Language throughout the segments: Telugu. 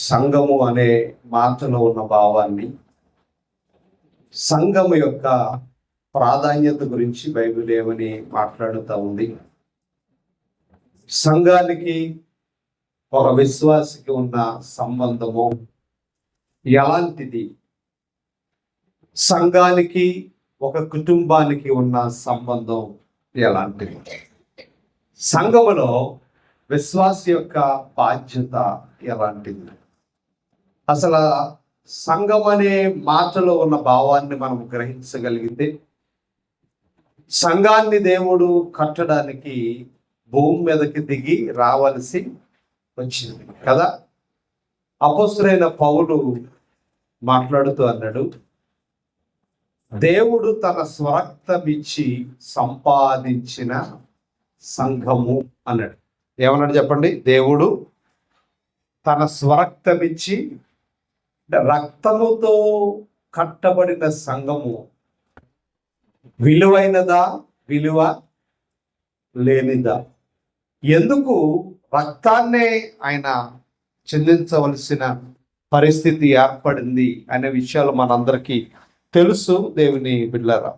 సంఘము అనే మాటలో ఉన్న భావాన్ని, సంఘము యొక్క ప్రాధాన్యత గురించి బైబిల్ ఏమని మాట్లాడుతూ ఉంది. సంఘానికి ఒక విశ్వాసికి ఉన్న సంబంధము ఎలాంటిది, సంఘానికి ఒక కుటుంబానికి ఉన్న సంబంధం ఎలాంటిది, సంఘములో విశ్వాస యొక్క బాధ్యత ఎలాంటిది, అసలు సంఘం అనే మాటలో ఉన్న భావాన్ని మనం గ్రహించగలిగితే, సంఘాన్ని దేవుడు కట్టడానికి భూమి మీదకి దిగి రావలసి వచ్చింది కదా. అపొస్తలుడైన పౌలు మాట్లాడుతూ అన్నాడు, దేవుడు తన స్వరక్తమిచ్చి సంపాదించిన సంఘము అన్నాడు. ఏమన్నాడు చెప్పండి? దేవుడు తన స్వరక్తమిచ్చి, రక్తముతో కట్టబడిన సంఘము విలువైనదా, విలువ లేనిదా? ఎందుకు రక్తాన్నే ఆయన చెందించవలసిన పరిస్థితి ఏర్పడింది అనే విషయాలు మనందరికీ తెలుసు. దేవుని బిడ్డలారా,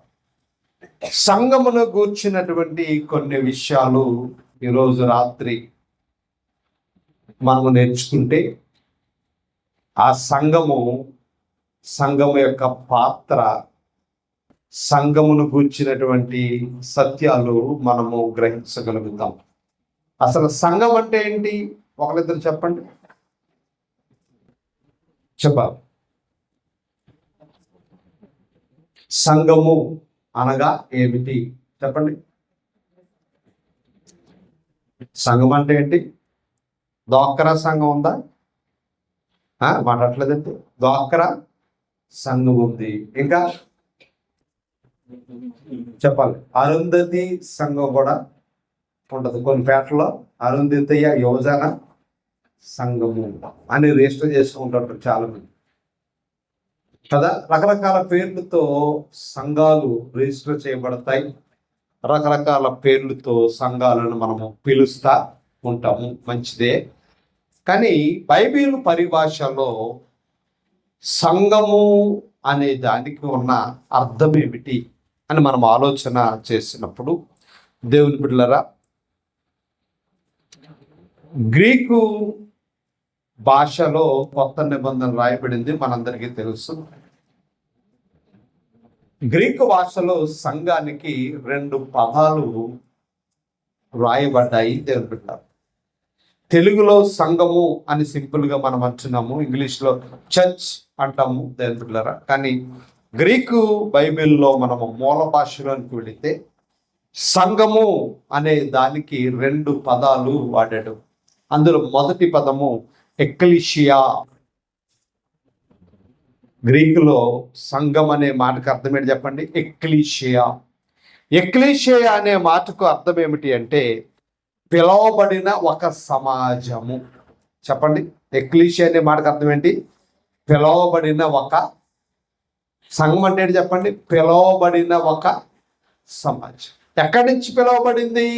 సంఘమును గూర్చినటువంటి కొన్ని విషయాలు ఈరోజు రాత్రి మనము నేర్చుకుంటే, ఆ సంఘము యొక్క పాత్ర, సంఘమును గూర్చినటువంటి సత్యాలు మనము గ్రహించగలుగుతాం. అసలు సంఘం అంటే ఏంటి? ఒకరిద్దరు చెప్పండి, చెప్పాలి. సంఘము అనగా ఏమిటి చెప్పండి? సంఘం అంటే ఏంటి? డ్వాక్రా సంఘం ఉందా? మాట్లాడలేదండి. డ్వాక్రా సంఘం ఉంది. ఇంకా చెప్పాలి. అరుంధతి సంఘం కూడా ఉంటుంది. కొన్ని పేటలో అరుంధతయ్య యువజన సంఘము అని రిజిస్టర్ చేసుకుంటారు చాలా మంది కదా. రకరకాల పేర్లతో సంఘాలు రిజిస్టర్ చేయబడతాయి. రకరకాల పేర్లతో సంఘాలను మనము పిలుస్తా ఉంటాము, మంచిదే. కానీ బైబిల్ పరిభాషలో సంఘము అనే దానికి ఉన్న అర్థం ఏమిటి అని మనం ఆలోచన చేసినప్పుడు, దేవుని బిడ్డలారా, గ్రీకు భాషలో కొత్త నిబంధన రాయబడింది, మనందరికీ తెలుసు. గ్రీకు భాషలో సంఘానికి 2 పదాలు రాయబడ్డాయి. దేవుని బిడ్డలారా, తెలుగులో సంఘము అని సింపుల్గా మనం అంటున్నాము, ఇంగ్లీష్లో చర్చ్ అంటాము. దేవుని బిడ్డలారా, కానీ గ్రీకు బైబిల్లో మనము మూల భాషలోనికి వెళితే సంఘము అనే దానికి 2 పదాలు వాడాడు. అందులో మొదటి పదము ఎక్లీషియా. గ్రీకులో సంఘం అనే మాటకు అర్థం ఏంటి చెప్పండి? ఎక్లీషియా. ఎక్లీషియా అనే మాటకు అర్థం ఏమిటి అంటే పిలవబడిన ఒక సమాజము. చెప్పండి, ఎక్లీషియా అనే మాటకు అర్థం ఏంటి? పిలవబడిన ఒక సంఘం అంటే ఏంటి చెప్పండి? పిలవబడిన ఒక సమాజం. ఎక్కడి నుంచి పిలవబడింది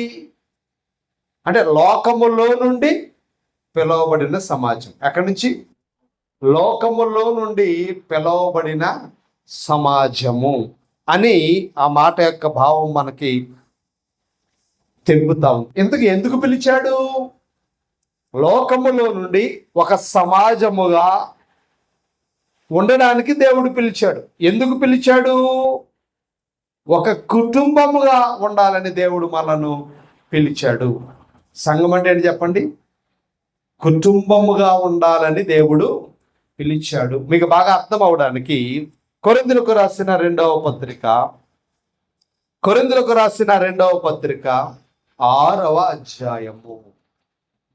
అంటే లోకములో నుండి పిలవబడిన సమాజం. ఎక్కడి నుంచి? లోకములో నుండి పిలవబడిన సమాజము అని ఆ మాట యొక్క భావం మనకి తెలుపుతాం. ఎందుకు పిలిచాడు? లోకములో నుండి ఒక సమాజముగా ఉండడానికి దేవుడు పిలిచాడు. ఎందుకు పిలిచాడు? ఒక కుటుంబముగా ఉండాలని దేవుడు మనను పిలిచాడు. సంఘం అంటే ఏంటి చెప్పండి? కుటుంబముగా ఉండాలని దేవుడు పిలిచాడు. మీకు బాగా అర్థం అవడానికి కొరింథీయులకు రాసిన రెండవ పత్రిక 6వ అధ్యాయము.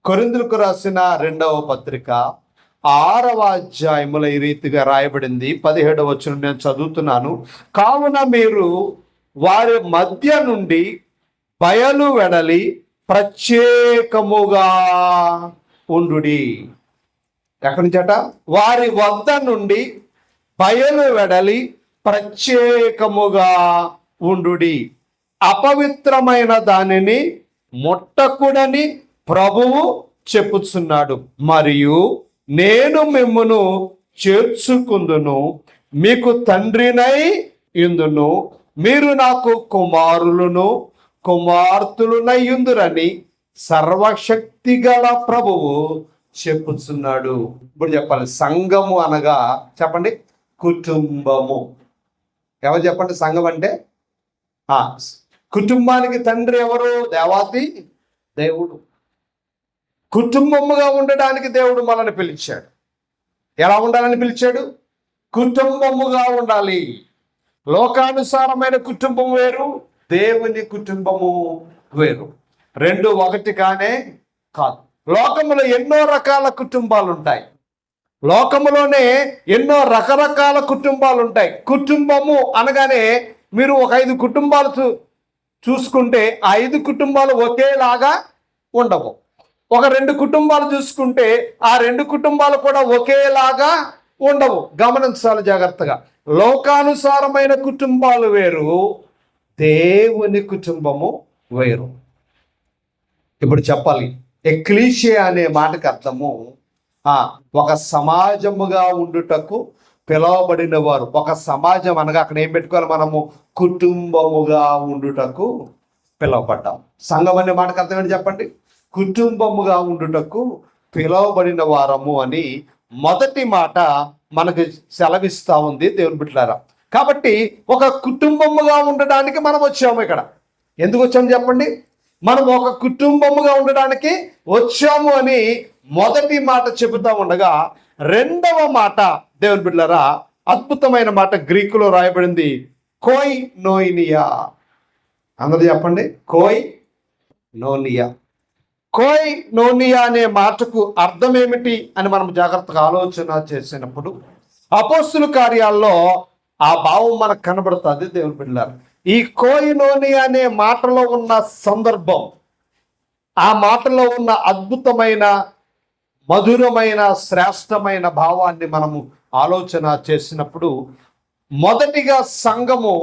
కొరింథీయులకు రాసిన 2వ పత్రిక 6వ అధ్యాయములో ఈ రీతిగా రాయబడింది. 17వ వచనం నేను చదువుతున్నాను. కావున మీరు వారి మధ్య నుండి బయలు వెడలి ప్రత్యేకముగా ఉండుడి. ఎక్కడి నుంచట? వారి వద్ద నుండి బయలు వెడలి ప్రత్యేకముగా ఉండుడి. అపవిత్రమైన దానిని ముట్టకుడని ప్రభువు చెప్పుచున్నాడు. మరియు నేను మిమ్మును చేర్చుకుందును, మీకు తండ్రినై ఇందును, మీరు నాకు కుమారులను కుమార్తెలునై ఉందురని సర్వశక్తి గల ప్రభువు చెప్పుచున్నాడు. ఇప్పుడు చెప్పాలి, సంఘము అనగా చెప్పండి, కుటుంబము. ఎవరు చెప్పండి? సంఘం అంటే కుటుంబానికి తండ్రి ఎవరు? దేవాతి దేవుడు. కుటుంబముగా ఉండడానికి దేవుడు మనల్ని పిలిచాడు. ఎలా ఉండాలని పిలిచాడు? కుటుంబముగా ఉండాలి. లోకానుసారమైన కుటుంబం వేరు, దేవుని కుటుంబము వేరు. రెండు ఒకటి కానే కాదు. లోకములో ఎన్నో రకాల కుటుంబాలు ఉంటాయి. లోకములోనే ఎన్నో రకరకాల కుటుంబాలు ఉంటాయి. కుటుంబము అనగానే మీరు ఒక 5 కుటుంబాలు చూసుకుంటే ఆ 5 కుటుంబాలు ఒకేలాగా ఉండవు. ఒక 2 కుటుంబాలు చూసుకుంటే ఆ 2 కుటుంబాలు కూడా ఒకేలాగా ఉండవు. గమనించాలి జాగ్రత్తగా. లోకానుసారమైన కుటుంబాలు వేరు, దేవుని కుటుంబము వేరు. ఇప్పుడు చెప్పాలి, ఎక్లీషియా అనే మాటకి అర్థము ఒక సమాజముగా ఉండుటకు పిలవబడిన వారు. ఒక సమాజం అనగా అక్కడ ఏం పెట్టుకోవాలి మనము? కుటుంబముగా ఉండుటకు పిలవబడ్డాం. సంఘం అనే మాటకు అర్థం ఏంటి చెప్పండి? కుటుంబముగా ఉండుటకు పిలవబడిన వారము అని మొదటి మాట మనకు సెలవిస్తా ఉంది దేవుని బిడ్డలారా. కాబట్టి ఒక కుటుంబముగా ఉండడానికి మనం వచ్చాము. ఇక్కడ ఎందుకు వచ్చాము చెప్పండి? మనం ఒక కుటుంబముగా ఉండడానికి వచ్చాము అని మొదటి మాట చెబుతా ఉండగా, రెండవ మాట దేవుని బిడ్డలారా, అద్భుతమైన మాట గ్రీకులో రాయబడింది, కోయ్ నోయినియా. అందరూ చెప్పండి, కోయ్ నోనియా. కోయ్ నోనియా అనే మాటకు అర్థం ఏమిటి అని మనం జాగ్రత్తగా ఆలోచన చేసినప్పుడు అపోస్తుల కార్యాల్లో ఆ భావం మనకు కనబడుతుంది దేవుని బిడ్డలారా. ఈ కోయినోనియా అనే మాటలో ఉన్న సందర్భం, ఆ మాటలో ఉన్న అద్భుతమైన మధురమైన శ్రేష్టమైన భావాన్ని మనము ఆలోచన చేసినప్పుడు, మొదటిగా సంఘము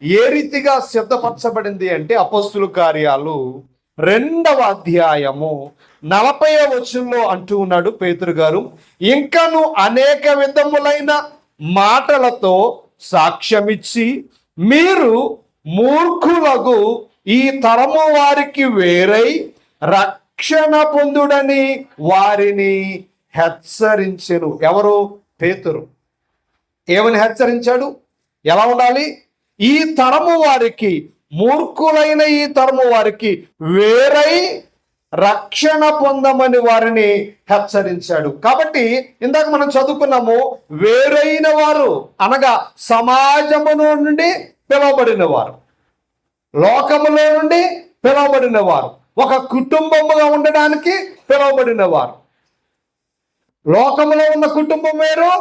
ఏ రీతిగా సిద్ధపరచబడింది అంటే అపోస్తుల కార్యాలు 2వ అధ్యాయము 40వ వచనంలో అంటూ ఉన్నాడు పేతురు గారు, ఇంకను అనేక విధములైన మాటలతో సాక్ష్యమిచ్చి మీరు మూర్ఖులకు ఈ తరము వారికి వేరై రక్షణ పొందుడని వారిని హెచ్చరించెను. ఎవరు? పేతురు. ఏమని హెచ్చరించాడు? ఎలా ఉండాలి? ఈ తరము వారికి, మూర్ఖులైన ఈ తరము వారికి వేరై రక్షణ పొందమని వారిని హెచ్చరించాడు. కాబట్టి ఇందాక మనం చదువుకున్నాము, వేరైన వారు అనగా సమాజము నుండి పిలువబడిన వారు, లోకములో నుండి పిలువబడిన వారు, ఒక కుటుంబముగా ఉండడానికి పిలువబడిన వారు. లోకములో ఉన్న కుటుంబం వేరు,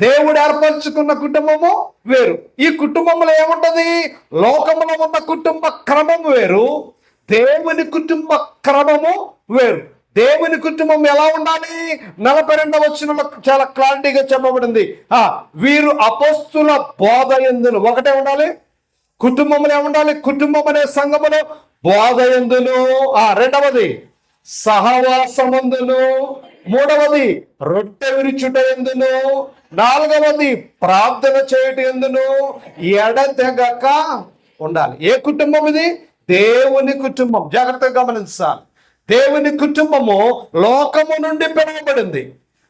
దేవుడు ఏర్పరచుకున్న కుటుంబము వేరు. ఈ కుటుంబంలో ఏముంటది? లోకములో ఉన్న కుటుంబ క్రమం వేరు, దేవుని కుటుంబ క్రమము వేరు. దేవుని కుటుంబం ఎలా ఉండాలి? 42వ వచనంలో చాలా క్లారిటీగా చెప్పబడింది, వీరు అపోస్తుల బోధ యందును. ఒకటే ఉండాలి, కుటుంబంలో ఏముండాలి? కుటుంబం అనే సంఘములో బోధ యందును, రెండవది సహవాసమందును, మూడవది రొట్టె విరుచుట యందును, నాలుగవది ప్రార్థన చేయుట యందును ఎడతెగక ఉండాలి. ఏ కుటుంబం ఇది? దేవుని కుటుంబం. జాగ్రత్తగా గమనించాలి. దేవుని కుటుంబము లోకము నుండి పిలువబడింది,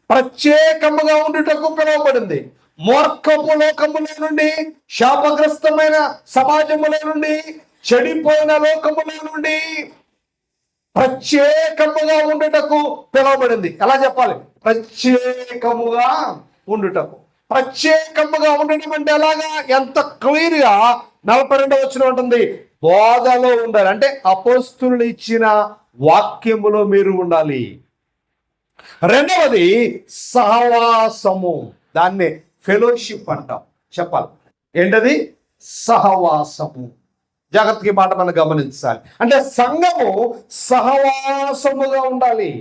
ప్రత్యేకముగా ఉండుటకు పిలువబడింది. మూర్ఖపు లోకముల నుండి, శాపగ్రస్తమైన సమాజముల నుండి, చెడిపోయిన లోకముల నుండి ప్రత్యేకముగా ఉండుటకు పిలువబడింది. ఎలా చెప్పాలి? ప్రత్యేకముగా ఉండుటకు. ప్రత్యేకముగా ఉండడం అంటే ఎలాగా? ఎంత క్లియర్గా 42వ వచనం ఉంటుంది, బోధలో ఉండాలి. అంటే అపోస్తులు ఇచ్చిన వాక్యములో మీరు ఉండాలి. రెండవది సహవాసము, దాన్ని ఫెలోషిప్ అంటాం. చెప్పాలి ఏంటది? సహవాసము. జాగ్రత్తగా మాట మనం గమనించాలి. అంటే సంఘము సహవాసముగా ఉండాలి.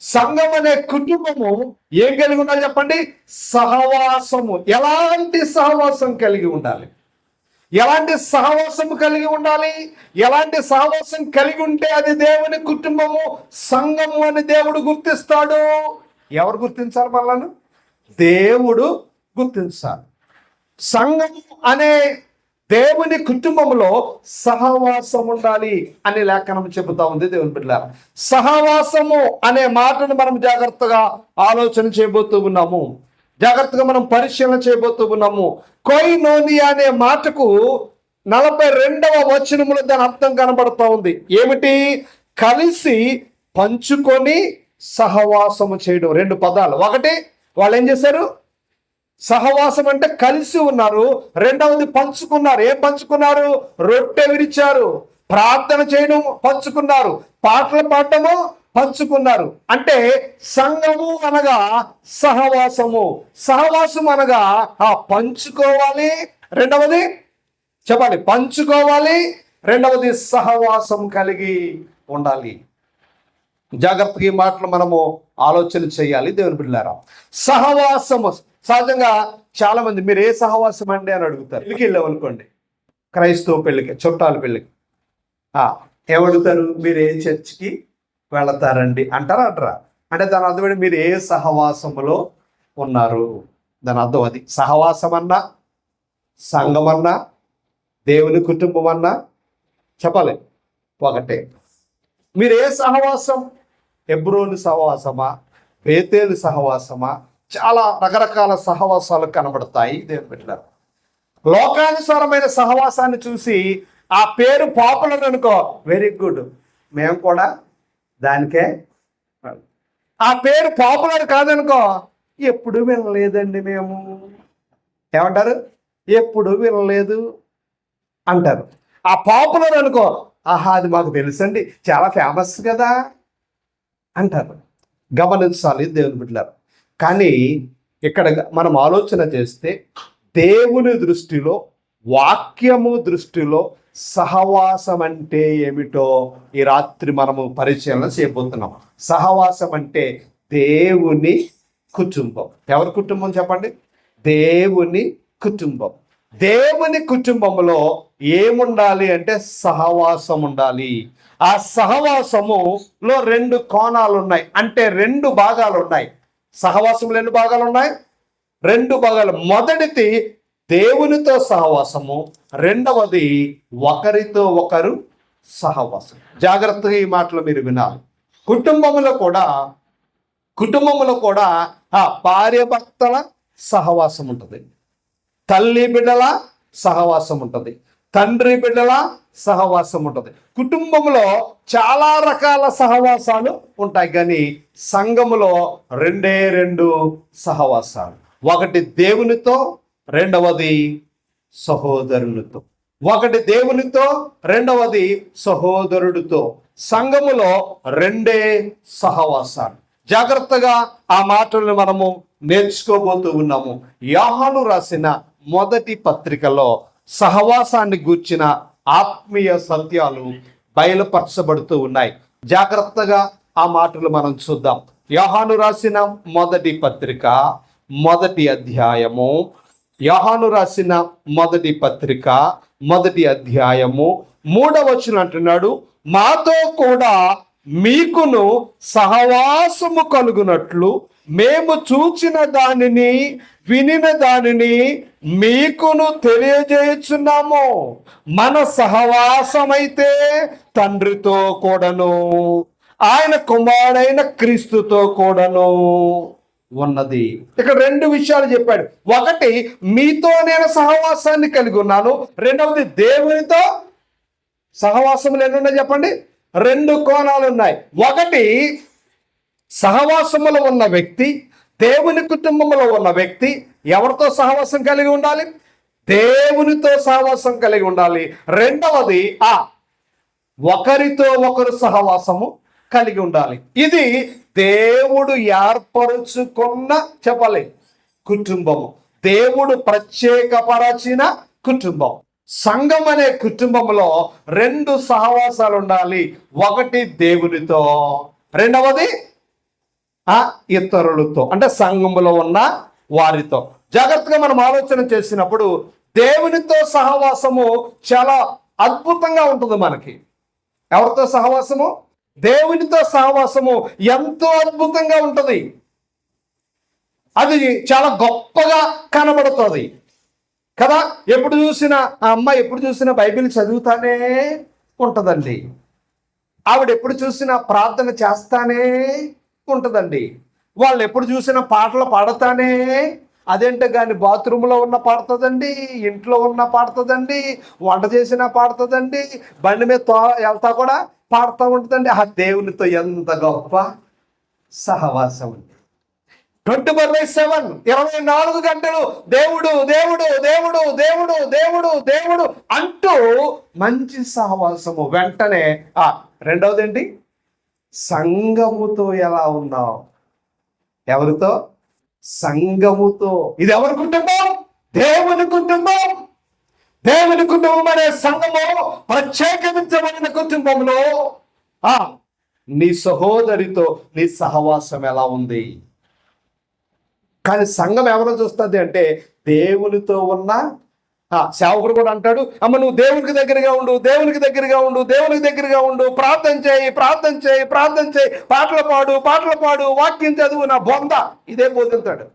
సంఘం అనే కుటుంబము ఏం కలిగి ఉండాలి చెప్పండి? సహవాసము. ఎలాంటి సహవాసం కలిగి ఉండాలి? ఎలాంటి సహవాసం కలిగి ఉండాలి? ఎలాంటి సహవాసం కలిగి ఉంటే అది దేవుని కుటుంబము, సంఘము అని దేవుడు గుర్తిస్తాడు? ఎవరు గుర్తించాలి మనలను? దేవుడు గుర్తించాలి. సంఘం అనే దేవుని కుటుంబంలో సహవాసం ఉండాలి అని లేఖనం చెబుతా ఉంది. దేవుని బిడ్డలారా, సహవాసము అనే మాటను మనం జాగ్రత్తగా ఆలోచన చేయబోతూ ఉన్నాము, జాగ్రత్తగా మనం పరిశీలన చేయబోతూ ఉన్నాము. కొయినోనియా అనే మాటకు 42వ వచనములో దాని అర్థం కనబడుతూ ఉంది. ఏమిటి? కలిసి పంచుకొని సహవాసము చేయడం. 2 పదాలు. ఒకటి, వాళ్ళు ఏం చేశారు? సహవాసం అంటే కలిసి ఉన్నారు. రెండవది పంచుకున్నారు. ఏం పంచుకున్నారు? రొట్టె విరిచారు, ప్రార్థన చేయడం పంచుకున్నారు, పాటలు పాడటము పంచుకున్నారు. అంటే సంఘము అనగా సహవాసము, సహవాసం అనగా పంచుకోవాలి. రెండవది చెప్పాలి, పంచుకోవాలి. రెండవది సహవాసం కలిగి ఉండాలి. జాగ్రత్తగా ఈ మాటలు మనము ఆలోచన చేయాలి. దేవుని బిడ్డలారా, సహవాసము సహజంగా చాలా మంది మీరు ఏ సహవాసం అండి అని అడుగుతారు. పెళ్ళికి వెళ్ళామనుకోండి, క్రైస్తవ పెళ్ళికి, చుట్టాల పెళ్ళికి ఏమడుగుతారు? మీరు ఏ చర్చికి వెళతారండి అంటారా? అంటే దాని అర్థం మీరు ఏ సహవాసములో ఉన్నారు, దాని అర్థం అది. సహవాసం అన్నా, సంఘం అన్నా, దేవుని కుటుంబం అన్నా చెప్పాలి ఒకటే. మీరు ఏ సహవాసం? హెబ్రోను సహవాసమా, బేతేలు సహవాసమా? చాలా రకరకాల సహవాసాలు కనబడతాయి. దేవుని బిడ్డలారా, లోకానుసారమైన సహవాసాన్ని చూసి ఆ పేరు పాపులర్ అనుకో, వెరీ గుడ్, మేము కూడా దానికే. ఆ పేరు పాపులర్ కాదనుకో, ఎప్పుడు వినలేదండి మేము, ఏమంటారు? ఎప్పుడు వినలేదు అంటారు. ఆ పాపులర్ అనుకో, ఆహా అది మాకు తెలుసండి, చాలా ఫేమస్ కదా అంటారు. గమనించాలి దేవుని బిడ్డలారా. కానీ ఇక్కడ మనం ఆలోచన చేస్తే దేవుని దృష్టిలో, వాక్యము దృష్టిలో సహవాసం అంటే ఏమిటో ఈ రాత్రి మనము పరిశీలన చేయబోతున్నాం. సహవాసం అంటే దేవుని కుటుంబం. ఎవరి కుటుంబం చెప్పండి? దేవుని కుటుంబం. దేవుని కుటుంబంలో ఏముండాలి అంటే సహవాసం ఉండాలి. ఆ సహవాసములో 2 కోణాలు ఉన్నాయి, అంటే 2 భాగాలు ఉన్నాయి. సహవాసంలో ఎన్ని భాగాలు ఉన్నాయి? 2 భాగాలు. మొదటిది దేవునితో సహవాసము, రెండవది ఒకరితో ఒకరు సహవాసం. జాగ్రత్తగా ఈ మాటలు మీరు వినాలి. కుటుంబంలో కూడా భార్య భర్తల సహవాసం ఉంటుంది, తల్లి బిడ్డల సహవాసం ఉంటుంది, తండ్రి బిడ్డల సహవాసం ఉంటుంది. కుటుంబంలో చాలా రకాల సహవాసాలు ఉంటాయి, కానీ సంఘములో 2 సహవాసాలు. ఒకటి దేవునితో, రెండవది సహోదరునితో. ఒకటి దేవునితో, రెండవది సహోదరుడితో. సంఘములో 2 సహవాసాలు. జాగ్రత్తగా ఆ మాటలను మనము నేర్చుకోబోతూ ఉన్నాము. యోహాను రాసిన మొదటి పత్రికలో సహవాసాన్ని గూర్చిన ఆత్మీయ సత్యాలు బయలుపరచబడుతూ ఉన్నాయి. జాగ్రత్తగా ఆ మాటలు మనం చూద్దాం. యోహాను రాసిన మొదటి పత్రిక, మొదటి అధ్యాయము. యోహాను రాసిన మొదటి పత్రిక, మొదటి అధ్యాయము 3వ వచనం అంటున్నాడు, మాతో కూడా మీకును సహవాసము కలుగునట్లు మేము చూచిన దానిని, వినిన దానిని మీకును తెలియజేయుచున్నాము. మన సహవాసమైతే తండ్రితో కూడాను, ఆయన కుమారుడైన క్రీస్తుతో కూడాను ఉన్నది. ఇక్కడ 2 విషయాలు చెప్పాడు. ఒకటి, మీతో నేను సహవాసాన్ని కలిగి ఉన్నాను. రెండవది, దేవునితో సహవాసములు ఎన్ని ఉన్నాయి చెప్పండి? 2 కోణాలు ఉన్నాయి. ఒకటి, సహవాసములో ఉన్న వ్యక్తి, దేవుని కుటుంబంలో ఉన్న వ్యక్తి ఎవరితో సహవాసం కలిగి ఉండాలి? దేవునితో సహవాసం కలిగి ఉండాలి. రెండవది, ఒకరితో ఒకరు సహవాసము కలిగి ఉండాలి. ఇది దేవుడు ఏర్పరుచుకున్న చెప్పాలి కుటుంబము, దేవుడు ప్రత్యేకపరచిన కుటుంబం. సంఘం అనే కుటుంబంలో 2 సహవాసాలు ఉండాలి. ఒకటి దేవునితో, రెండవది ఇతరులతో, అంటే సంఘములో ఉన్న వారితో. జాగ్రత్తగా మనం ఆలోచన చేసినప్పుడు దేవునితో సహవాసము చాలా అద్భుతంగా ఉంటుంది మనకి. ఎవరితో సహవాసము? దేవునితో సహవాసము ఎంతో అద్భుతంగా ఉంటుంది. అది చాలా గొప్పగా కనబడుతుంది కదా. ఎప్పుడు చూసినా ఆ అమ్మాయి ఎప్పుడు చూసినా బైబిల్ చదువుతానే ఉంటుందండి. ఆవిడ ఎప్పుడు చూసినా ప్రార్థన చేస్తానే ఉంటుందండి. వాళ్ళు ఎప్పుడు చూసినా పాటలు పాడతానే, అదేంటే కానీ బాత్రూంలో ఉన్న పాడుతుందండి, ఇంట్లో ఉన్న పాడుతుందండి, వంట చేసినా పాడుతుందండి, బండి మీద వెళ్తా కూడా పాడుతూ ఉంటుందండి. ఆ దేవునితో ఎంత గొప్ప సహవాసం ఉంది. 24/7 24 గంటలు దేవుడు దేవుడు దేవుడు దేవుడు దేవుడు దేవుడు అంటూ మంచి సహవాసము. వెంటనే రెండవది ఏంటి? సంఘముతో ఎలా ఉన్నావు? ఎవరితో? సంఘముతో. ఇది ఎవరి కుటుంబం? దేవుని కుటుంబం. దేవుని కుటుంబం అనే సంఘము ప్రత్యేకించబడిన కుటుంబంలో నీ సహోదరితో నీ సహవాసం ఎలా ఉంది? కానీ సంఘం ఎవరో చూస్తుంది అంటే దేవునితో ఉన్న సేవకుడు కూడా అంటాడు, అమ్మ నువ్వు దేవునికి దగ్గరగా ఉండు, దేవునికి దగ్గరగా ఉండు, దేవునికి దగ్గరగా ఉండు, ప్రార్థన చేయి, ప్రార్థన చేయి, ప్రార్థన చేయి, పాటలు పాడు, పాటలు పాడు, వాక్యం చదువు, నా బొంద, ఇదే బోధింతాడు.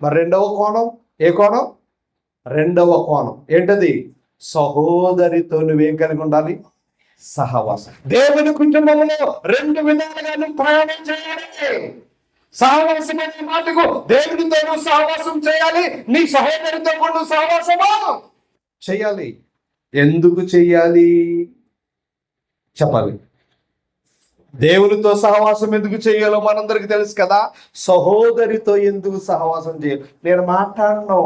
మరి రెండవ కోణం ఏ కోణం? రెండవ కోణం ఏంటది? సహోదరితో నువ్వేం కలిగి ఉండాలి? సహవాసం. దేవుని కుటుంబంలో రెండు విధాలుగా నువ్వు ప్రయాణం చేయాలి. సహవాసం అనే మాటకు దేవునితో నువ్వు సహవాసం చేయాలి, నీ సహోదరితో కూడా నువ్వు సహవాసమా చేయాలి. ఎందుకు చెయ్యాలి చెప్పాలి. దేవునితో సహవాసం ఎందుకు చేయాలో మనందరికి తెలుసు కదా. సహోదరితో ఎందుకు సహవాసం చేయాలి? నేను మాట్లాడను,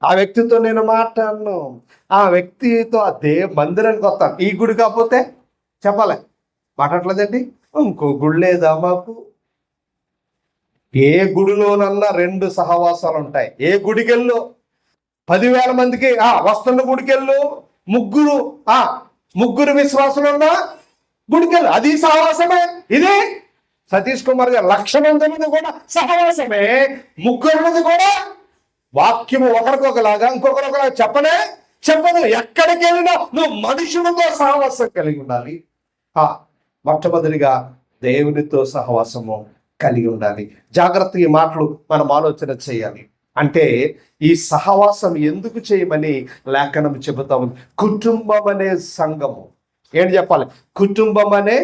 ఆ వ్యక్తితో నేను మాట్లాడను, ఆ వ్యక్తితో మందిరానికి వస్తాను. ఈ గుడి కాకపోతే చెప్పాలి, మాట్లాడలేదండి, ఇంకో గుడి లేదా మాకు? ఏ గుడిలోనన్నా రెండు సహవాసాలు ఉంటాయి. ఏ గుడికెళ్ళు 10,000 మందికి వస్తున్న గుడికెళ్ళు, ముగ్గురు విశ్వాసులు ఉన్నా గుడికెళ్ళు, అది సహవాసమే. ఇది సతీష్ కుమార్ గారు 1,00,000 మంది కూడా సహవాసమే. ముగ్గురున్నది కూడా వాక్యము ఒకరికొకలాగా ఇంకొకరొకలాగా చెప్పదు. ఎక్కడికి వెళ్ళినా నువ్వు మనుషులతో సహవాసం కలిగి ఉండాలి. మొట్టమొదటిగా దేవునితో సహవాసము కలిగి ఉండాలి. జాగ్రత్తగా ఈ మాటలు మనం ఆలోచన చేయాలి. అంటే ఈ సహవాసం ఎందుకు చేయమని లేఖనం చెబుతాము. కుటుంబం అనే సంఘము. ఏంటి చెప్పాలి? కుటుంబం అనే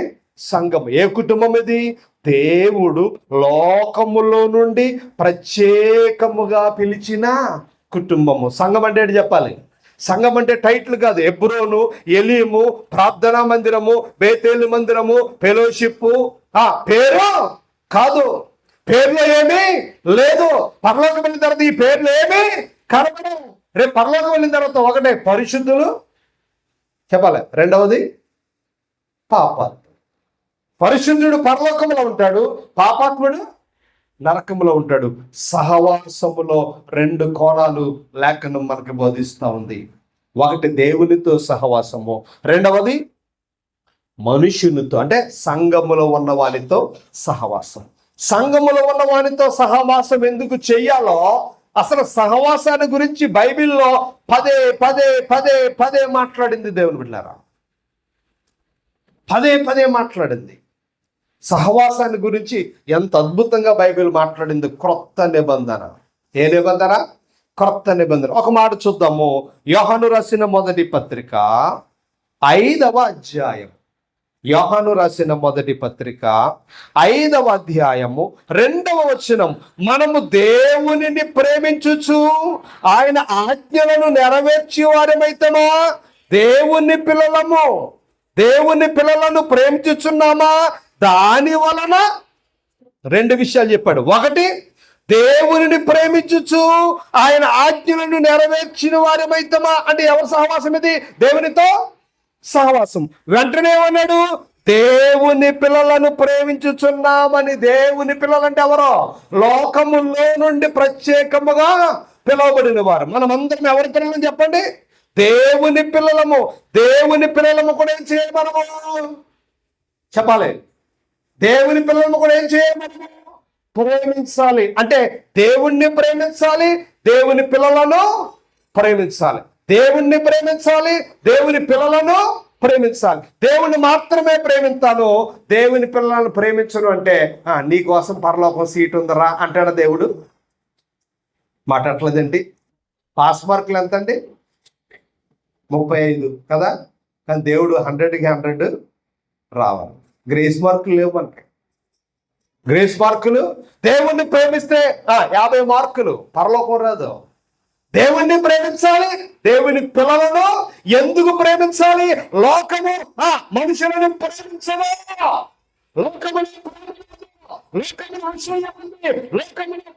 సంఘము. ఏ కుటుంబం ఇది? దేవుడు లోకములో నుండి ప్రత్యేకముగా పిలిచిన కుటుంబము. సంఘం అంటే ఏంటి చెప్పాలి? సంఘం అంటే టైటిల్ కాదు. ఎబ్రోను, ఎలీము, ప్రార్థనా మందిరము, బేతేలు మందిరము, ఫెలోషిప్ పేరు కాదు. పేర్లో ఏమీ లేదు. పరలోకం వెళ్ళిన తర్వాత ఈ పేర్లు ఏమీ కనబడవు. రేపు పరలోకం వెళ్ళిన తర్వాత ఒకటే పరిశుద్ధులు చెప్పాలి, రెండవది పాపాత్ముడు. పరిశుద్ధుడు పరలోకంలో ఉంటాడు, పాపాత్ముడు నరకములో ఉంటాడు. సహవాసములో రెండు కోణాలు లేఖనం మనకి బోధిస్తూ ఉంది. ఒకటి దేవునితో సహవాసము, రెండవది మనుషునితో అంటే సంఘములో ఉన్న వానితో సహవాసం. సంఘములో ఉన్న వానితో సహవాసం ఎందుకు చెయ్యాలో, అసలు సహవాసాన్ని గురించి బైబిల్లో పదే పదే పదే పదే మాట్లాడింది దేవుని బిడ్డలారా. పదే మాట్లాడింది. సహవాసాన్ని గురించి ఎంత అద్భుతంగా బైబిల్ మాట్లాడింది. క్రొత్త నిబంధన. ఏ నిబంధన? క్రొత్త నిబంధన. ఒక మాట చూద్దాము. యోహాను రాసిన మొదటి పత్రిక 5వ అధ్యాయం. యోహాను రాసిన మొదటి పత్రిక 5వ అధ్యాయము 2వ వచనం. మనము దేవునిని ప్రేమించుచు ఆయన ఆజ్ఞలను నెరవేర్చి వారమైతమా దేవుని పిల్లలము. దేవుని పిల్లలను ప్రేమించుచున్నామా? దాని వలన రెండు విషయాలు చెప్పాడు. ఒకటి, దేవునిని ప్రేమించుచు ఆయన ఆజ్ఞలను నెరవేర్చిన వారమైతమా అంటే ఎవరు సహవాసం ఇది? దేవునితో సహవాసం. వెంటనే ఏమన్నాడు? దేవుని పిల్లలను ప్రేమించుచున్నామని. దేవుని పిల్లలంటే ఎవరో? లోకములో నుండి ప్రత్యేకముగా పిలువబడిన వారు. మనమందరం ఎవరి పిల్లలని చెప్పండి? దేవుని పిల్లలము. దేవుని పిల్లలము కూడా ఏం చేయాలి మనము? చెప్పాలి. దేవుని పిల్లలను కూడా ఏం చేయాలి మనము? ప్రేమించాలి. అంటే దేవుణ్ణి ప్రేమించాలి, దేవుని పిల్లలను ప్రేమించాలి. దేవుణ్ణి ప్రేమించాలి, దేవుని పిల్లలను ప్రేమించాలి. దేవుణ్ణి మాత్రమే ప్రేమిస్తాను, దేవుని పిల్లలను ప్రేమించను అంటే నీ కోసం పరలోకం సీట్ ఉందరా అంటాడా దేవుడు? మాట్లాడలేదండి. పాస్ మార్కులు ఎంత అండి? 35 కదా. కానీ దేవుడు 100కి 100 రావాలి. గ్రేస్ మార్కులు లేవు మనకి. గ్రేస్ మార్కులు దేవుణ్ణి ప్రేమిస్తే 50 మార్కులు, పరలోకం రాదు. దేవుణ్ణి ప్రేమించాలి. దేవుని పిల్లలను ఎందుకు ప్రేమించాలి? లోకము మనుషులను ప్రేమించదు. లోకమును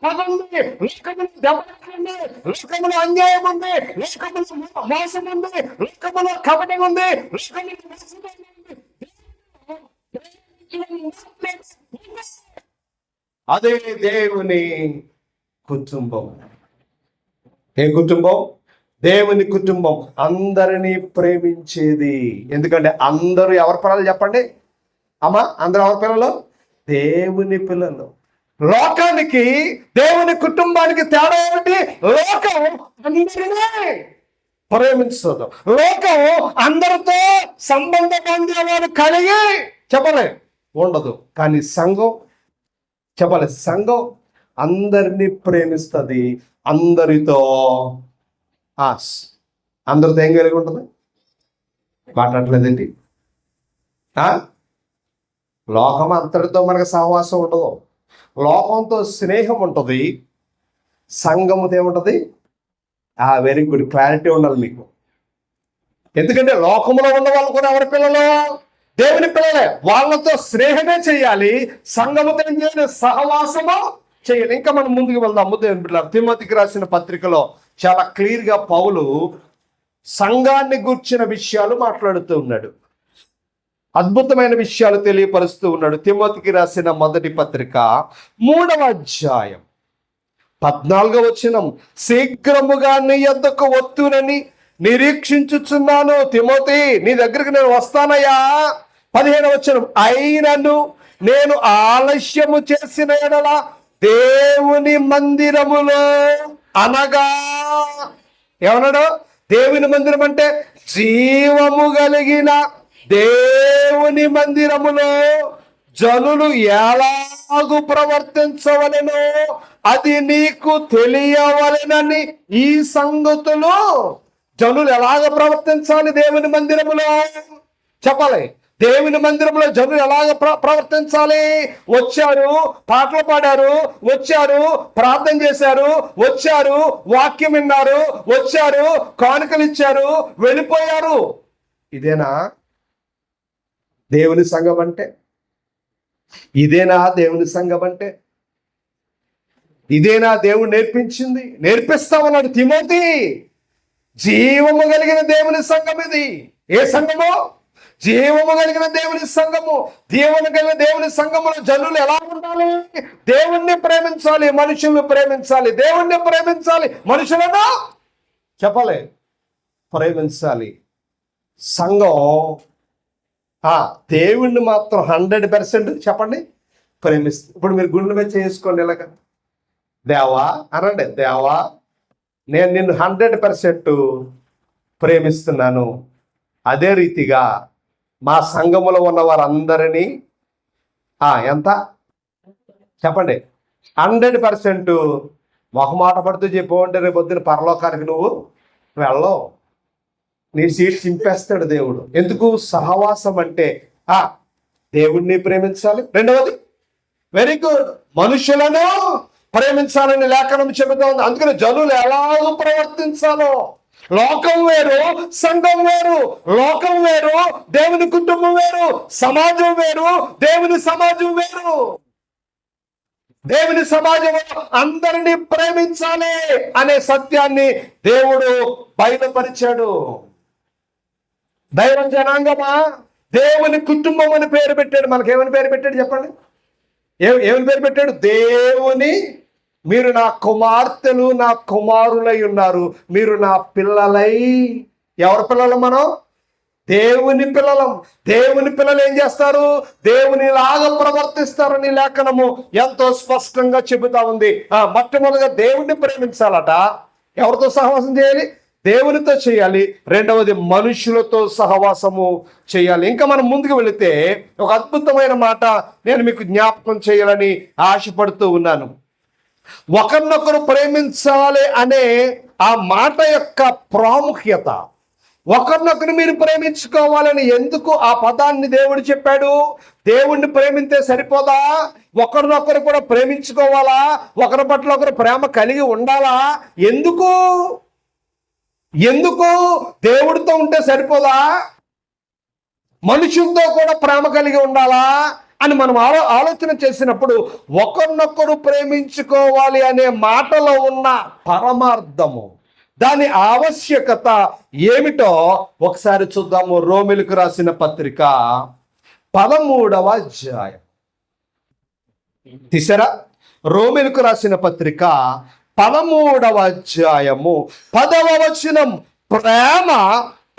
పగ ఉంది, లోకమును దెబ్బఉంది, లోకములో అన్యాయం ఉంది, లోకములో మోసం ఉంది, లోకములో కపటం ఉంది, అదే దేవుని కుటుంబం. ఏ కుటుంబం? దేవుని కుటుంబం. అందరినీ ప్రేమించేది. ఎందుకంటే అందరూ ఎవరి పిల్లలు చెప్పండి అమ్మా? అందరూ ఎవరి పిల్లలు? దేవుని పిల్లలు. లోకానికి దేవుని కుటుంబానికి తేడా ఏమిటి? లోకం అందరినీ ప్రేమించదు. లోకం అందరితో సంబంధ బాంధవ్యాలు కలిగి చెప్పలే ఉండదు. కానీ సంఘం చెప్పలే, సంఘం అందరినీ ప్రేమిస్తుంది. అందరితో అందరితో ఏం కలిగి ఉంటుంది? మాట్లాడలేదండి. లోకం అంతటితో మనకు సహవాసం ఉండదు. లోకంతో స్నేహం ఉంటుంది, సంఘముతో ఏముంటుంది? వెరీ గుడ్, క్లారిటీ ఉండాలి మీకు. ఎందుకంటే లోకంలో ఉన్న వాళ్ళు కూడా ఎవరి పిల్లలు? దేవుని పిల్లలే. వాళ్ళతో స్నేహమే చేయాలి, సంఘముతో ఏం చేయాలి? సహవాసము చేయాలి. ఇంకా మనం ముందుకు వెళ్దాము. దేవుని పిల్లలు తిమోతికి రాసిన పత్రికలో చాలా క్లియర్గా పౌలు సంఘాన్ని గూర్చిన విషయాలు మాట్లాడుతూ ఉన్నాడు. అద్భుతమైన విషయాలు తెలియపరుస్తూ ఉన్నాడు. తిమోతికి రాసిన మొదటి పత్రిక 3వ అధ్యాయం 14వ వచనం, శీఘ్రముగా నీ యొద్దకు వత్తునని నిరీక్షించుచున్నాను తిమోతి, నీ దగ్గరికి నేను వస్తానయ్యా. 15వ వచనం, అయినను నేను ఆలస్యము చేసిన ఎడల దేవుని మందిరములో, అనగా ఏమన్నాడు? దేవుని మందిరం అంటే జీవము కలిగిన దేవుని మందిరములో జనులు ఎలాగు ప్రవర్తించవలెనో అది నీకు తెలియవలెనని ఈ సంగతులు. జనులు ఎలాగ ప్రవర్తించాలి దేవుని మందిరములో చెప్పాలి. దేవుని మందిరంలో జనులు ఎలాగ ప్రవర్తించాలి? వచ్చారు, పాటలు పాడారు, వచ్చారు, ప్రార్థన చేశారు, వచ్చారు, వాక్యం విన్నారు, వచ్చారు, కానుకలు ఇచ్చారు, వెళ్ళిపోయారు. ఇదేనా దేవుని సంఘం అంటే? ఇదేనా దేవుని సంఘం అంటే? ఇదేనా దేవుడు నేర్పించింది? నేర్పిస్తామన్నాడు తిమోతి. జీవము కలిగిన దేవుని సంఘం ఇది. ఏ సంఘము? జీవము కలిగిన దేవుని సంఘము. జీవము కలిగిన దేవుని సంఘములో జనులు ఎలా ఉండాలి? దేవుణ్ణి ప్రేమించాలి, మనుషులను ప్రేమించాలి. దేవుణ్ణి ప్రేమించాలి, మనుషులను చెప్పలే ప్రేమించాలి. సంఘం దేవుణ్ణి మాత్రం 100% చెప్పండి ప్రేమిస్తుంది. ఇప్పుడు మీరు గుండె మీద చేసుకోండి, ఇలాగ దేవా అనండి, దేవా నేను నిన్ను 100% ప్రేమిస్తున్నాను. అదే రీతిగా మా సంఘములో ఉన్న వారందరినీ ఎంత చెప్పండి 100% మొహమాట పడుతూ చెప్పమంటే రేపు పొద్దున పరలోకానికి నువ్వు వెళ్ళవు. నీ సీట్ చింపేస్తాడు దేవుడు. ఎందుకు? సహవాసం అంటే దేవుణ్ణి ప్రేమించాలి. రెండవది వెరీ గుడ్, మనుషులను ప్రేమించాలని లేఖనం చెబుతా ఉంది. అందుకని జనులు ఎలాగో ప్రవర్తించాలో. లోకం వేరు, సంఘం వేరు. లోకం వేరు, దేవుని కుటుంబం వేరు. సమాజం వేరు, దేవుని సమాజం వేరు. దేవుని సమాజంలో అందరినీ ప్రేమించాలి అనే సత్యాన్ని దేవుడు బయలుపరిచాడు. దైవ జనాంగమా, దేవుని కుటుంబం అని పేరు పెట్టాడు. మనకేమని పేరు పెట్టాడు చెప్పండి? ఏమని పేరు పెట్టాడు? దేవుని, మీరు నా కుమార్తెలు, నా కుమారులై ఉన్నారు, మీరు నా పిల్లలై. ఎవరి పిల్లలు మనం? దేవుని పిల్లలం. దేవుని పిల్లలు ఏం చేస్తారు? దేవునిలాగా ప్రవర్తిస్తారని లేఖనము ఎంతో స్పష్టంగా చెబుతా ఉంది. మొట్టమొదటిగా దేవుణ్ణి ప్రేమించాలట. ఎవరితో సహవాసం చేయాలి? దేవునితో చేయాలి, రెండవది మనుషులతో సహవాసము చేయాలి. ఇంకా మనం ముందుకు వెళితే ఒక అద్భుతమైన మాట నేను మీకు జ్ఞాపకం చేయాలని ఆశపడుతూ ఉన్నాను. ఒకరినొకరు ప్రేమించాలి అనే ఆ మాట యొక్క ప్రాముఖ్యత, ఒకరినొకరు మీరు ప్రేమించుకోవాలని ఎందుకు ఆ పదాన్ని దేవుడు చెప్పాడు? దేవుణ్ణి ప్రేమింతే సరిపోదా? ఒకరినొకరు కూడా ప్రేమించుకోవాలా? ఒకరి పట్ల ఒకరు ప్రేమ కలిగి ఉండాలా? ఎందుకు దేవుడితో ఉంటే సరిపోదా? మనుషులతో కూడా ప్రేమ కలిగి ఉండాలా అని మనం ఆలోచన చేసినప్పుడు ఒకరినొకరు ప్రేమించుకోవాలి అనే మాటలో ఉన్న పరమార్థము, దాని ఆవశ్యకత ఏమిటో ఒకసారి చూద్దాము. రోమిలకు రాసిన పత్రిక 13వ అధ్యాయం. తీసారా? రోమిలకు రాసిన పత్రిక 13వ అధ్యాయము 10వ వచనం, ప్రేమ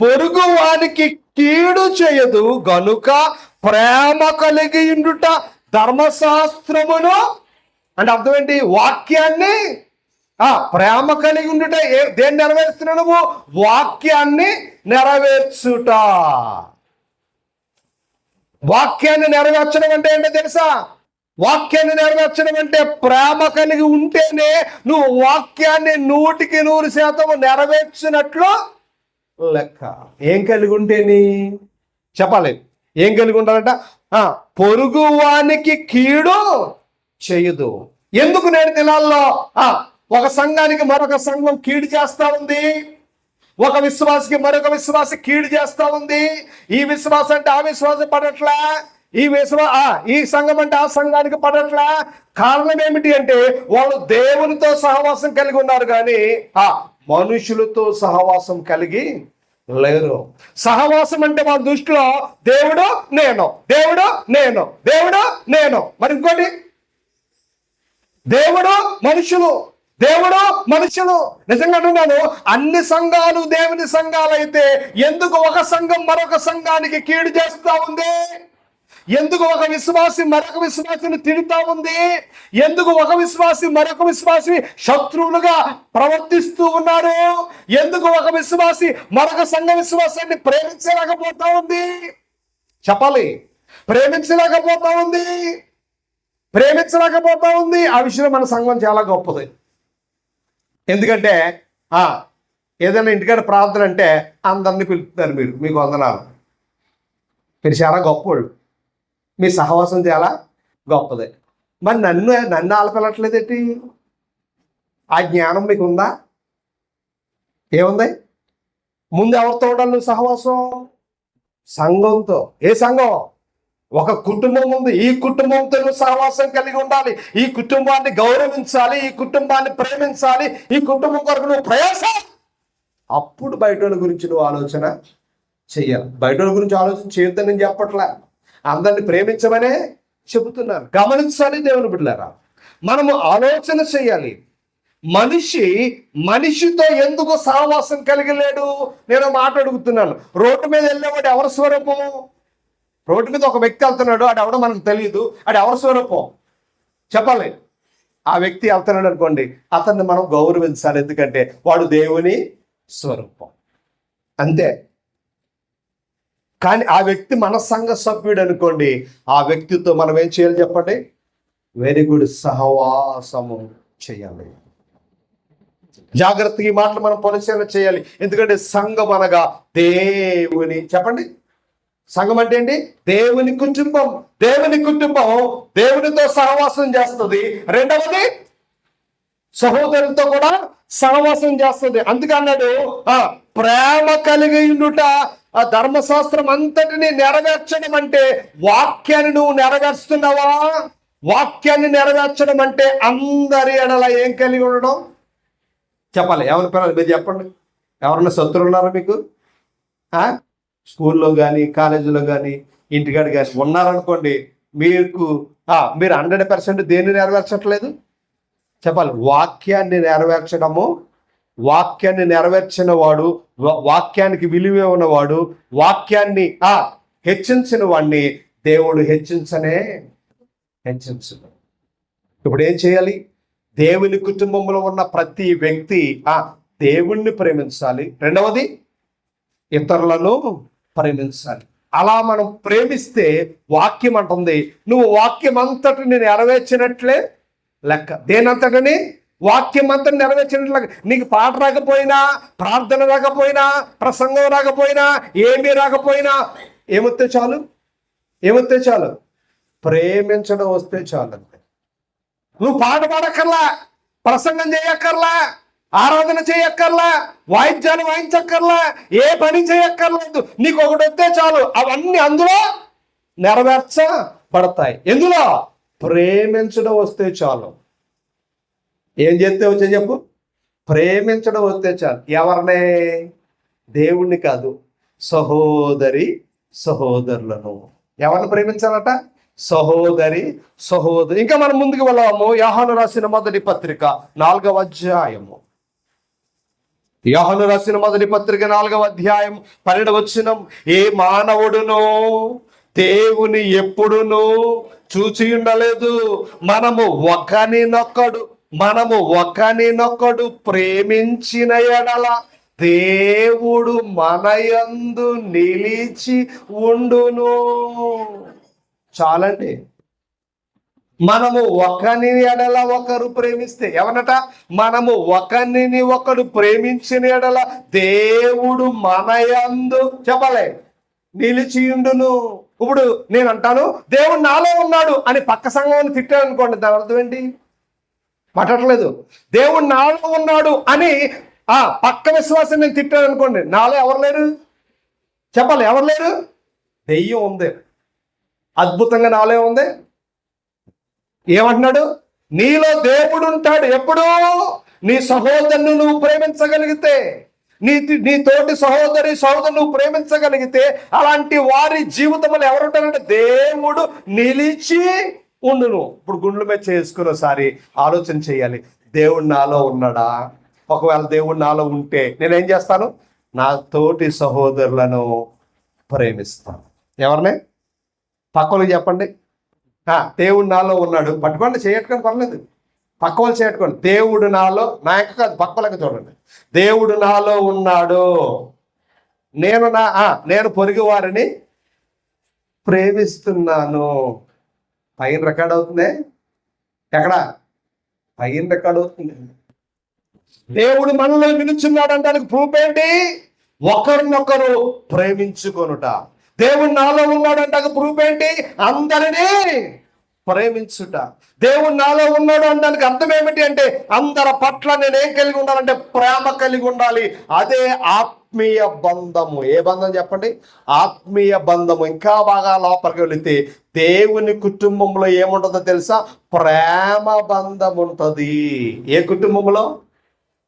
పొరుగువానికి కీడు చేయదు గనుక ప్రేమ కలిగి ఉండుట ధర్మశాస్త్రమును, అంటే అర్థం ఏంటి? వాక్యాన్ని ప్రేమ కలిగి ఉండుట దేన్ని నెరవేరుస్తున్నావు నువ్వు? వాక్యాన్ని నెరవేర్చుట. వాక్యాన్ని నెరవేర్చడం అంటే ఏంటో తెలుసా? వాక్యాన్ని నెరవేర్చడం అంటే ప్రేమ కలిగి ఉంటేనే నువ్వు వాక్యాన్ని 100% నెరవేర్చినట్లు లెక్క. ఏం కలిగి ఉంటేని చెప్పాలి? ఏం కలిగి ఉండాలంట? పొరుగువానికి కీడు చేయదు. ఎందుకు నేటి దినాల్లో ఒక సంఘానికి మరొక సంఘం కీడు చేస్తా ఉంది, ఒక విశ్వాసికి మరొక విశ్వాసి కీడు చేస్తా ఉంది. ఈ విశ్వాసం అంటే ఆ విశ్వాసం పడట్లా, ఈ సంఘం అంటే ఆ సంఘానికి పడట్లా. కారణం ఏమిటి అంటే వాళ్ళు దేవునితో సహవాసం కలిగి ఉన్నారు కానీ మనుషులతో సహవాసం కలిగి లేరు. సహవాసం అంటే వాళ్ళ దృష్టిలో దేవుడు నేను, దేవుడు నేను, దేవుడు నేను. మరి ఇంకోటి దేవుడు మనుషులు, దేవుడు మనుషులు. నిజంగా అంటున్నాను, అన్ని సంఘాలు దేవుని సంఘాలు అయితే ఎందుకు ఒక సంఘం మరొక సంఘానికి కీడు చేస్తా ఉంది? ఎందుకు ఒక విశ్వాసి మరొక విశ్వాసిని తిడుతా ఉంది? ఎందుకు ఒక విశ్వాసి మరొక విశ్వాసి శత్రువులుగా ప్రవర్తిస్తూ ఉన్నారు? ఎందుకు ఒక విశ్వాసి మరొక సంఘ విశ్వాసాన్ని ప్రేమించలేకపోతా ఉంది? చెప్పాలి, ప్రేమించలేకపోతా ఉంది. ఆ విషయంలో మన సంఘం చాలా గొప్పది. ఎందుకంటే ఏదైనా ఇంటికాడ ప్రార్థన అంటే అందరినీ పిలుపుతారు, మీకు వందనాలు, మీరు చాలా గొప్పవాళ్ళు, మీ సహవాసం చాలా గొప్పదే. మరి నన్ను ఆలపిల్లట్లేదేంటి? ఆ జ్ఞానం మీకు ఉందా? ఏముంది? ముందు ఎవరితో ఉండాలి నువ్వు సహవాసం? సంఘంతో. ఏ సంఘం? ఒక కుటుంబం ఉంది, ఈ కుటుంబంతో నువ్వు సహవాసం కలిగి ఉండాలి, ఈ కుటుంబాన్ని గౌరవించాలి, ఈ కుటుంబాన్ని ప్రేమించాలి, ఈ కుటుంబం కొరకు నువ్వు ప్రయాస. అప్పుడు బయట గురించి నువ్వు ఆలోచన చెయ్యాలి. బయట గురించి ఆలోచన చేయొద్దని నేను చెప్పట్లే, అందరిని ప్రేమించమనే చెబుతున్నారు. గమనించాలి దేవుని బిడ్డలారా, మనము ఆలోచన చేయాలి. మనిషితో ఎందుకు సహవాసం కలిగి లేడు? నేను మాట అడుగుతున్నాను. రోడ్డు మీద వెళ్ళేవాడు ఎవరి స్వరూపం? రోడ్డు మీద ఒక వ్యక్తి వెళ్తున్నాడు, అది ఎవడో మనకు తెలియదు, అది ఎవరి స్వరూపం చెప్పాలి? ఆ వ్యక్తి వెళ్తున్నాడు అనుకోండి, అతన్ని మనం గౌరవించాలి, ఎందుకంటే వాడు దేవుని స్వరూపం, అంతే. కానీ ఆ వ్యక్తి మన సంఘ సభ్యుడు అనుకోండి, ఆ వ్యక్తితో మనం ఏం చేయాలి చెప్పండి? వెరీ గుడ్ సహవాసము చేయాలి. జాగ్రత్తగా ఈ మాటలు మనం పరిశీలన చేయాలి. ఎందుకంటే సంఘం అనగా దేవుని, చెప్పండి, సంఘం అంటే ఏంటి? దేవుని కుటుంబం. దేవునితో సహవాసం చేస్తుంది. రెండవది సహోదరులతో కూడా సహవాసం చేస్తుంది. అందుకే అన్నాడు ప్రేమ కలిగి ఉండుట ధర్మశాస్త్రం అంతటిని నెరవేర్చడం అంటే వాక్యాన్ని నువ్వు నెరవేర్చుతున్నావా? వాక్యాన్ని నెరవేర్చడం అంటే అందరి ఎడల ఏం కలిగి ఉండడం చెప్పాలి. ఎవరి పిల్లలు మీరు చెప్పండి, ఎవరన్నా శత్రువులు ఉన్నారా మీకు? స్కూల్లో కానీ కాలేజీలో కానీ ఇంటికాడ కానీ ఉన్నారనుకోండి, మీరు 100% దేన్ని నెరవేర్చట్లేదు చెప్పాలి? వాక్యాన్ని నెరవేర్చడము. వాక్యాన్ని నెరవేర్చిన వాడు, వాక్యానికి విలువ ఉన్నవాడు, వాక్యాన్ని హెచ్చించిన వాడిని దేవుడు హెచ్చించు. ఇప్పుడు ఏం చేయాలి? దేవుని కుటుంబంలో ఉన్న ప్రతి వ్యక్తి దేవుణ్ణి ప్రేమించాలి, రెండవది ఇతరులను ప్రేమించాలి. అలా మనం ప్రేమిస్తే వాక్యం అంటుంది, నువ్వు వాక్యం అంతటిని నెరవేర్చినట్లే లెక్క. దేనంతటిని? వాక్యం అంతా నెరవేర్చినట్లు. నీకు పాట రాకపోయినా, ప్రార్థన రాకపోయినా, ప్రసంగం రాకపోయినా, ఏమీ రాకపోయినా ఏమొస్తే చాలు? ఏమొస్తే చాలు? ప్రేమించడం వస్తే చాలు. నువ్వు పాట పాడక్కర్లా, ప్రసంగం చేయక్కర్లా, ఆరాధన చేయక్కర్లా, వాయిద్యాలు వాయించక్కర్లా, ఏ పని చేయక్కర్లేదు. నీకు ఒకటి వస్తే చాలు, అవన్నీ అందులో నెరవేర్చబడతాయి. ఎందులో? ప్రేమించడం వస్తే చాలు. ఏం చేస్తే వచ్చే చెప్పు? ప్రేమించడం వస్తే చాలు. ఎవరినే? దేవుణ్ణి కాదు, సహోదరి సహోదరులను. ఎవరిని ప్రేమించాలట? సహోదరి సహోదరు. ఇంకా మనం ముందుకు వెళ్ళాము. యోహాను రాసిన మొదటి పత్రిక 4వ అధ్యాయము. యోహాను రాసిన మొదటి పత్రిక 4వ అధ్యాయం 12వ వచనం. ఏ మానవుడునో దేవుని ఎప్పుడునూ చూచి ఉండలేదు. మనము ఒకనినొక్కడు ప్రేమించిన ఎడల దేవుడు మనయందు నిలిచి ఉండును. చాలండి. మనము ఒకని ఎడల ఒకరు ప్రేమిస్తే, ఎవరట? మనము ఒకరిని ఒకడు ప్రేమించిన ఎడల దేవుడు మనయందు చెప్పలే నిలిచి ఉండును. ఇప్పుడు నేను అంటాను దేవుడు నాలో ఉన్నాడు అని పక్క సంఘాన్ని తిట్టాను అనుకోండి, దాని అర్థం ఏంటి? మాట్లాడలేదు. దేవుడు నాలో ఉన్నాడు అని పక్క విశ్వాసం నేను తిట్టాను అనుకోండి, నాలో ఎవరు లేరు? చెప్పాలి, ఎవరు లేరు? దెయ్యం ఉంది. అద్భుతంగా నాలో ఉంది. ఏమంటున్నాడు? నీలో దేవుడు ఉంటాడు. ఎప్పుడు? నీ సహోదరుని నువ్వు ప్రేమించగలిగితే, నీ తోటి సహోదరుని నువ్వు ప్రేమించగలిగితే, అలాంటి వారి జీవితంలో ఎవరుంటారంటే దేవుడు నిలిచి ఉండును. ఇప్పుడు గుండెల మీద చేసుకుని ఒకసారి ఆలోచన చేయాలి. దేవుడు నాలో ఉన్నాడా? ఒకవేళ దేవుడు నాలో ఉంటే నేనేం చేస్తాను? నా తోటి సహోదరులను ప్రేమిస్తాను. ఎవరిని? పక్కలకు చెప్పండి. దేవుడు నాలో ఉన్నాడు. పట్టుకోండి, చేయట్టుకొని పర్లేదు. పక్క వాళ్ళు చేయట్టుకోండి. దేవుడు నాలో, నా యొక్క కాదు, పక్క వాళ్ళకి చూడండి. దేవుడు నాలో ఉన్నాడు. నేను పొరుగు వారిని ప్రేమిస్తున్నాను. పైన రికార్డ్ అవుతుంది. ఎక్కడ? పైన రికార్డ్ అవుతుంది. దేవుడు మనలో నిలుచున్నాడు అంటానికి ప్రూఫ్ ఏంటి? ఒకరినొకరు ప్రేమించుకొనుట. దేవుడు నాలో ఉన్నాడు అంటానికి ప్రూఫ్ ఏంటి? అందరినీ ప్రేమించుట. దేవుడు నాలో ఉన్నాడు అనడానికి అర్థం ఏమిటి అంటే, అందరి పట్ల నేనేం కలిగి ఉండాలంటే ప్రేమ కలిగి ఉండాలి. అదే ఆత్మీయ బంధము. ఏ బంధం చెప్పండి? ఆత్మీయ బంధము. ఇంకా బాగా లోపలికి వెళితే దేవుని కుటుంబంలో ఏముంటుందో తెలుసా? ప్రేమ బంధం ఉంటుంది. ఏ కుటుంబంలో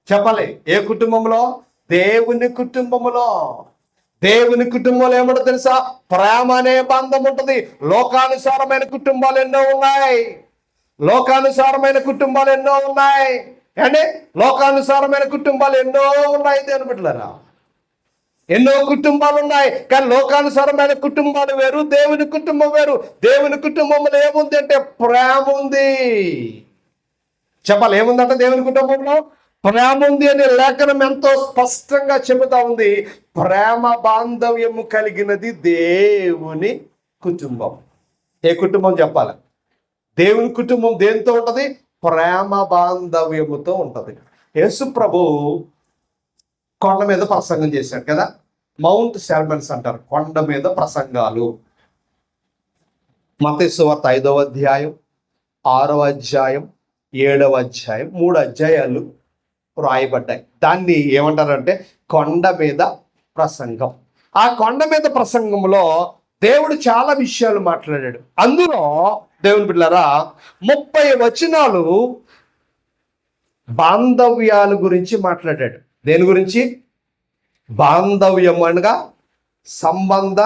చెప్పాలి? ఏ కుటుంబంలో? దేవుని కుటుంబంలో. దేవుని కుటుంబంలో ఏమంటో తెలుసా? ప్రేమ అనే బంధం ఉంటుంది. లోకానుసారమైన కుటుంబాలు ఎన్నో ఉన్నాయి. అంటే లోకానుసారమైన కుటుంబాలు ఎన్నో ఉన్నాయి. దేవుని బిడ్డలారా, ఎన్నో కుటుంబాలు ఉన్నాయి. కానీ లోకానుసారమైన కుటుంబాలు వేరు, దేవుని కుటుంబం వేరు. దేవుని కుటుంబంలో ఏముంది అంటే ప్రేమ ఉంది. చెప్పాలి, ఏముందంటే దేవుని కుటుంబంలో ప్రేమ ఉంది అనే లేఖనం ఎంతో స్పష్టంగా చెబుతా ఉంది. ప్రేమ బాంధవ్యము కలిగినది దేవుని కుటుంబం. ఏ కుటుంబం చెప్పాలి? దేవుని కుటుంబం దేనితో ఉంటది? ప్రేమ బాంధవ్యముతో ఉంటది. యేసు ప్రభు కొండ మీద ప్రసంగం చేశాడు కదా, మౌంట్ సెర్మన్స్ అంటారు, కొండ మీద ప్రసంగాలు. మత్తయి సువార్త 5వ అధ్యాయం, 6వ అధ్యాయం, 7వ అధ్యాయం, 3 అధ్యాయాలు రాయబడ్డాయి. దాన్ని ఏమంటారంటే కొండ మీద ప్రసంగం. ఆ కొండ మీద ప్రసంగంలో దేవుడు చాలా విషయాలు మాట్లాడాడు. అందులో దేవుని బిడ్డలారా 30 వచనాలు బాంధవ్యాల గురించి మాట్లాడాడు. దేని గురించి? బాంధవ్యం అనగా సంబంధ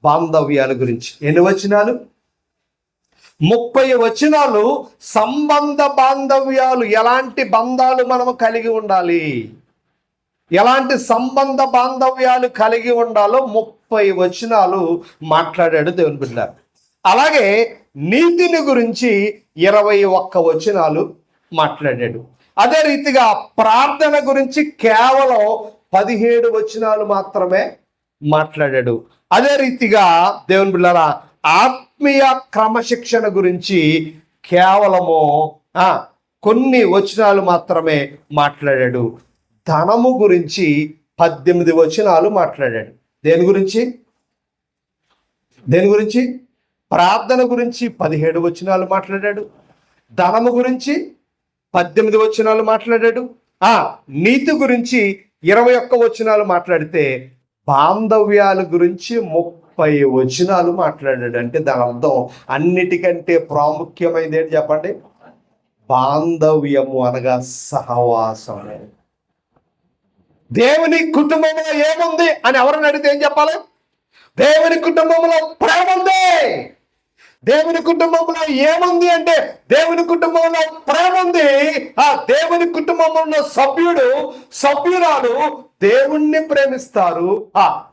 బాంధవ్యాల గురించి. ఎన్ని వచనాలు? 30 వచనాలు సంబంధ బాంధవ్యాలు. ఎలాంటి బంధాలు మనము కలిగి ఉండాలి, ఎలాంటి సంబంధ బాంధవ్యాలు కలిగి ఉండాలో 30 వచనాలు మాట్లాడాడు దేవుని బిడ్డలారా. అలాగే నీతిని గురించి 21 వచనాలు మాట్లాడాడు. అదే రీతిగా ప్రార్థన గురించి కేవలం 17 వచనాలు మాత్రమే మాట్లాడాడు. అదే రీతిగా దేవుని బిడ్డలారా ఆత్మీయ క్రమశిక్షణ గురించి కేవలము కొన్ని వచనాలు మాత్రమే మాట్లాడాడు. ధనము గురించి 18 వచనాలు మాట్లాడాడు. దేని గురించి ప్రార్థన గురించి 17 వచనాలు మాట్లాడాడు. ధనము గురించి 18 వచనాలు మాట్లాడాడు. నీతి గురించి 21 వచనాలు మాట్లాడితే బాంధవ్యాల గురించి 30 వచనాలు మాట్లాడాడు. అంటే దాని అర్థం అన్నిటికంటే ప్రాముఖ్యమైనది ఏంటి చెప్పండి? బాంధవ్యము అనగా సహవాసము. దేవుని కుటుంబంలో ఏముంది అని ఎవరిని అడిగితే ఏం చెప్పాలి? దేవుని కుటుంబంలో ప్రేమ ఉంది. దేవుని కుటుంబంలో ఏముంది అంటే దేవుని కుటుంబంలో ప్రేమ ఉంది. ఆ దేవుని కుటుంబంలో సభ్యురాలు దేవుణ్ణి ప్రేమిస్తారు,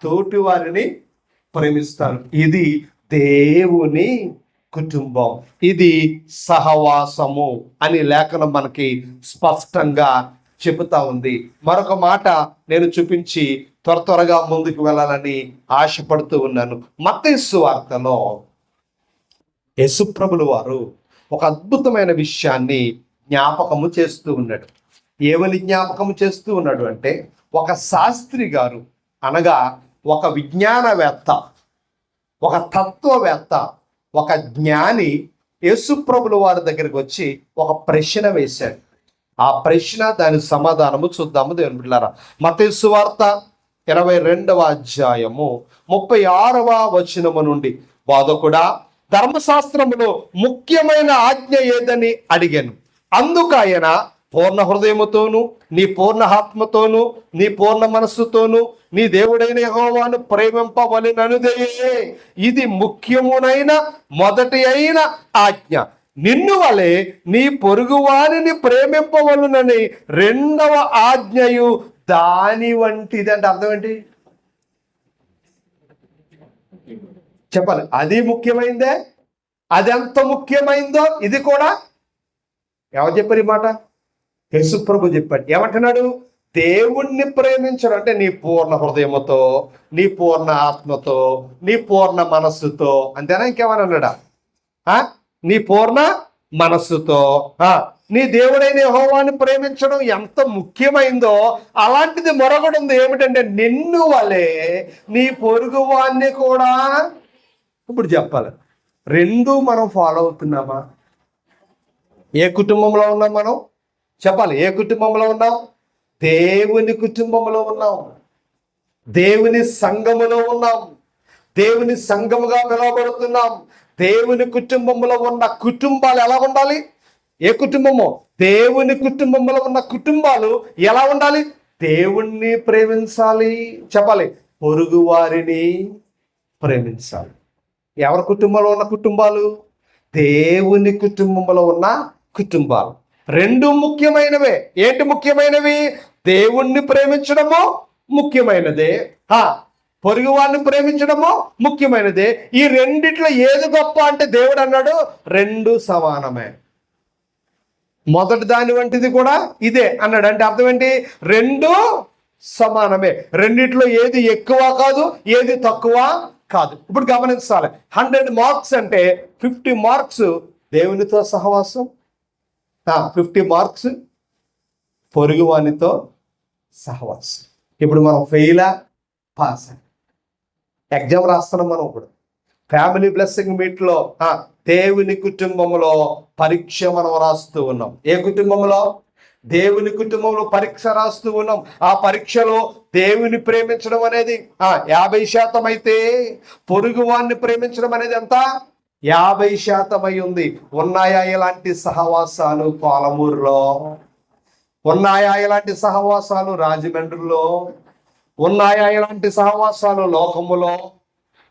తోటి వారిని ప్రేమిస్తారు. ఇది దేవుని కుటుంబం, ఇది సహవాసము అని లేఖనం మనకి స్పష్టంగా చెబుతా ఉంది. మరొక మాట నేను చూపించి త్వరగా ముందుకు వెళ్ళాలని ఆశపడుతూ ఉన్నాను. మత్తయి సువార్తలో యేసుప్రభుల వారు ఒక అద్భుతమైన విషయాన్ని జ్ఞాపకము చేస్తూ ఉన్నాడు. ఏమని జ్ఞాపకము చేస్తూ ఉన్నాడు అంటే, ఒక శాస్త్రి గారు అనగా ఒక విజ్ఞానవేత్త, ఒక తత్వవేత్త, ఒక జ్ఞాని యేసుప్రభుల వారి దగ్గరికి వచ్చి ఒక ప్రశ్న వేశాడు. ఆ ప్రశ్న దాని సమాధానము చూద్దాము దేవుని బిడ్డలారా. మత్తయి సువార్త 22వ అధ్యాయము 36వ వచనము నుండి, బోధకుడా ధర్మశాస్త్రములో ముఖ్యమైన ఆజ్ఞ ఏదని అడిగాను. అందుకు ఆయన, పూర్ణ హృదయముతోను, నీ పూర్ణ ఆత్మతోను, నీ పూర్ణ మనస్సుతోను నీ దేవుడైన యెహోవాను ప్రేమింపవలెననుదే ఇది ముఖ్యమునైన మొదటి అయిన ఆజ్ఞ. నిన్ను వలె నీ పొరుగువారిని ప్రేమింపవలనని రెండవ ఆజ్ఞయు దాని వంటిది. అంటే అర్థం ఏంటి చెప్పాలి? అది ముఖ్యమైందే, అది ఎంత ముఖ్యమైందో ఇది కూడా. ఎవరు చెప్పారు ఈ మాట? యేసుప్రభు చెప్పాడు. ఏమంటున్నాడు? దేవుణ్ణి ప్రేమించడం అంటే నీ పూర్ణ హృదయముతో, నీ పూర్ణ ఆత్మతో, నీ పూర్ణ మనస్సుతో. అంతేనా? ఇంకేమని అన్నాడా? నీ పూర్ణ మనస్సుతో నీ దేవుడైన యెహోవాని ప్రేమించడం ఎంత ముఖ్యమైందో అలాంటిది మరొకటి ఉంది. ఏమిటంటే నిన్ను వలె నీ పొరుగు వాణ్ణి కూడా. ఇప్పుడు చెప్పాలి, రెండు మనం ఫాలో అవుతున్నామా? ఏ కుటుంబంలో ఉన్నాం మనం? చెప్పాలి, ఏ కుటుంబంలో ఉన్నాం? దేవుని కుటుంబంలో ఉన్నాం, దేవుని సంఘములో ఉన్నాం, దేవుని సంఘముగా పిలువబడుతున్నాం. దేవుని కుటుంబంలో ఉన్న కుటుంబాలు ఎలా ఉండాలి? ఏ కుటుంబమో? దేవుని కుటుంబంలో ఉన్న కుటుంబాలు ఎలా ఉండాలి? దేవుణ్ణి ప్రేమించాలి. చెప్పాలి, పొరుగు వారిని ప్రేమించాలి. ఎవరి కుటుంబంలో ఉన్న కుటుంబాలు? దేవుని కుటుంబంలో ఉన్న కుటుంబాలు. రెండు ముఖ్యమైనవే. ఏంటి ముఖ్యమైనవి? దేవుణ్ణి ప్రేమించడము ముఖ్యమైనదే, పొరుగు వారిని ప్రేమించడము ముఖ్యమైనదే. ఈ రెండిట్లో ఏది గొప్ప అంటే దేవుడు అన్నాడు రెండు సమానమే. మొదటి దాని వంటిది కూడా ఇదే అన్నాడు. అంటే అర్థం ఏంటి? రెండు సమానమే. రెండిట్లో ఏది ఎక్కువ కాదు, ఏది తక్కువ కాదు. ఇప్పుడు గమనించాలి, 100 మార్క్స్ అంటే 50 మార్క్స్ దేవునితో సహవాసం, 50 మార్క్స్ పొరుగువానితో సహవాసం. ఇప్పుడు మనం ఫెయిలా పాస్? ఎగ్జామ్ రాస్తున్నాం మనం. ఇప్పుడు ఫ్యామిలీ బ్లెస్సింగ్ మీట్లో దేవుని కుటుంబంలో పరీక్ష మనం రాస్తూ ఉన్నాం. ఏ కుటుంబంలో? దేవుని కుటుంబంలో పరీక్ష రాస్తూ ఉన్నాం. ఆ పరీక్షలో దేవుని ప్రేమించడం అనేది 50% అయితే పొరుగు వాడిని ప్రేమించడం అనేది ఎంత? 50% అయి ఉంది. ఉన్నాయా ఇలాంటి సహవాసాలు పాలమూరులో? ఉన్నాయా ఇలాంటి సహవాసాలు రాజమండ్రిలో? ఉన్నాయా ఇలాంటి సహవాసాలు లోకములో?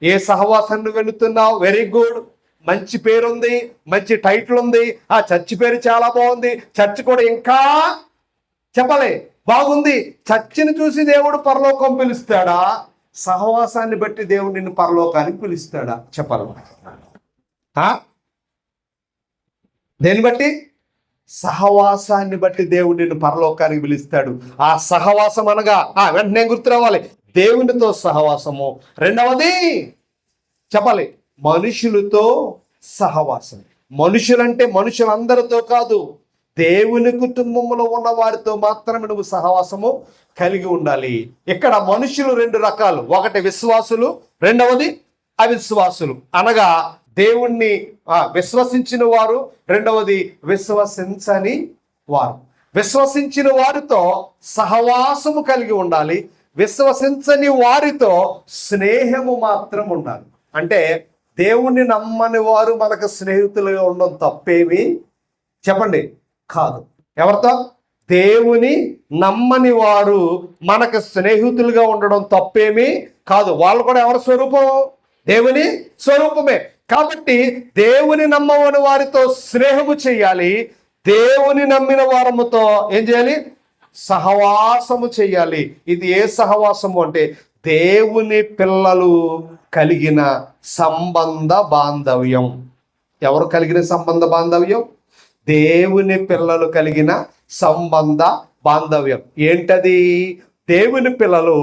ఏ సహవాసాన్ని వెళుతున్నావు? వెరీ గుడ్, మంచి పేరుంది, మంచి టైటిల్ ఉంది, ఆ చర్చి పేరు చాలా బాగుంది, చర్చి కూడా ఇంకా చెప్పలే బాగుంది. చర్చిని చూసి దేవుడు పరలోకం పిలుస్తాడా? సహవాసాన్ని బట్టి దేవుడు నిన్ను పరలోకానికి పిలుస్తాడా? చెప్పాలి. దేన్ని బట్టి? సహవాసాన్ని బట్టి దేవుడు నిన్ను పరలోకానికి పిలుస్తాడు. ఆ సహవాసం అనగా వెంటనే గుర్తు రావాలి, దేవునితో సహవాసము. రెండవది చెప్పాలి, మనుషులతో సహవాసం. మనుషులంటే మనుషులందరితో కాదు, దేవుని కుటుంబంలో ఉన్న వారితో మాత్రమే నువ్వు సహవాసము కలిగి ఉండాలి. ఇక్కడ మనుషులు రెండు రకాలు, ఒకటి విశ్వాసులు, రెండవది అవిశ్వాసులు. అనగా దేవుణ్ణి విశ్వసించిన వారు, రెండవది విశ్వసించని వారు. విశ్వసించిన వారితో సహవాసము కలిగి ఉండాలి, విశ్వసించని వారితో స్నేహము మాత్రం ఉండాలి. అంటే దేవుణ్ణి నమ్మని వారు మనకు స్నేహితులుగా ఉండడం తప్పేమి చెప్పండి కాదు. ఎవరితో? దేవుని నమ్మని వారు మనకు స్నేహితులుగా ఉండడం తప్పేమీ కాదు. వాళ్ళు కూడా ఎవరి స్వరూపం? దేవుని స్వరూపమే. కాబట్టి దేవుని నమ్మని వారితో స్నేహము చేయాలి, దేవుని నమ్మిన వారముతో ఏం చేయాలి? సహవాసము చేయాలి. ఇది ఏ సహవాసము అంటే దేవుని పిల్లలు కలిగిన సంబంధ బాంధవ్యం. ఎవరు కలిగిన సంబంధ బాంధవ్యం? దేవుని పిల్లలు కలిగిన సంబంధ బాంధవ్యం. ఏంటది? దేవుని పిల్లలు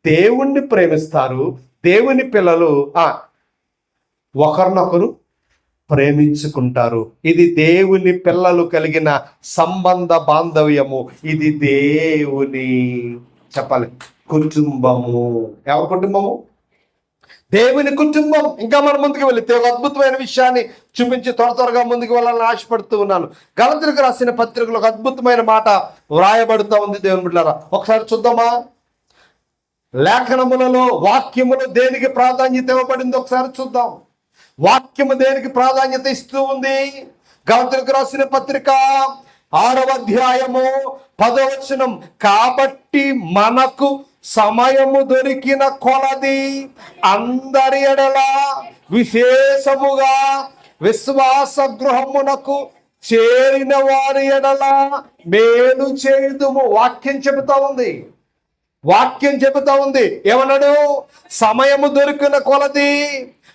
దేవుణ్ణి ప్రేమిస్తారు, దేవుని పిల్లలు ఒకరినొకరు ప్రేమించుకుంటారు. ఇది దేవుని పిల్లలు కలిగిన సంబంధ బాంధవ్యము. ఇది దేవుని చెప్పాలి కుటుంబము. ఎవరి కుటుంబము? దేవుని కుటుంబం. ఇంకా మనం ముందుకు వెళితే ఒక అద్భుతమైన విషయాన్ని చూపించి త్వరగా ముందుకు వెళ్ళాలని ఆశపడుతూ ఉన్నాను. గలతీయులకు రాసిన పత్రికలో ఒక అద్భుతమైన మాట వ్రాయబడుతూ ఉంది. దేవుని బిడ్డలారా, ఒకసారి చూద్దామా? లేఖనములలో వాక్యములు దేనికి ప్రాధాన్యత ఇవ్వబడింది ఒకసారి చూద్దాం. వాక్యము దేనికి ప్రాధాన్యత ఇస్తూ ఉంది? గలతీయులకు రాసిన పత్రిక 6వ అధ్యాయము 10వ వచనం. కాబట్టి మనకు సమయము దొరికిన కొలది అందరి ఎడల విశేషముగా విశ్వాస గృహమునకు చేరిన వారి ఎడల మేలు చేయుదుము. వాక్యం చెబుతా ఉంది. వాక్యం చెబుతా ఉంది. ఏమన్నాడు? సమయము దొరికిన కొలది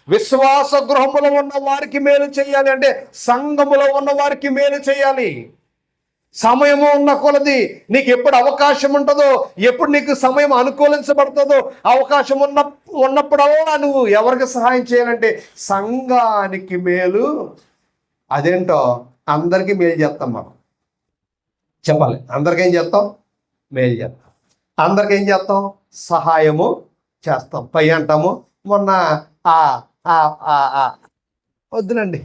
విశ్వాస గృహములో ఉన్న వారికి మేలు చేయాలి. అంటే సంఘములో ఉన్న వారికి మేలు చేయాలి. సమయము ఉన్న కొలది నీకు ఎప్పుడు అవకాశం ఉంటుందో, ఎప్పుడు నీకు సమయం అనుకూలించబడుతుందో, అవకాశం ఉన్నప్పుడల్లా నువ్వు ఎవరికి సహాయం చేయాలంటే సంఘానికి మేలు. అదేంటో అందరికీ మేలు చేస్తాం. మనం చెప్పాలి, అందరికీ ఏం చేస్తాం? మేలు చేస్తాం. అందరికీ ఏం చేస్తాం? సహాయము చేస్తాం. పై అంటాము మొన్న వద్దునండి,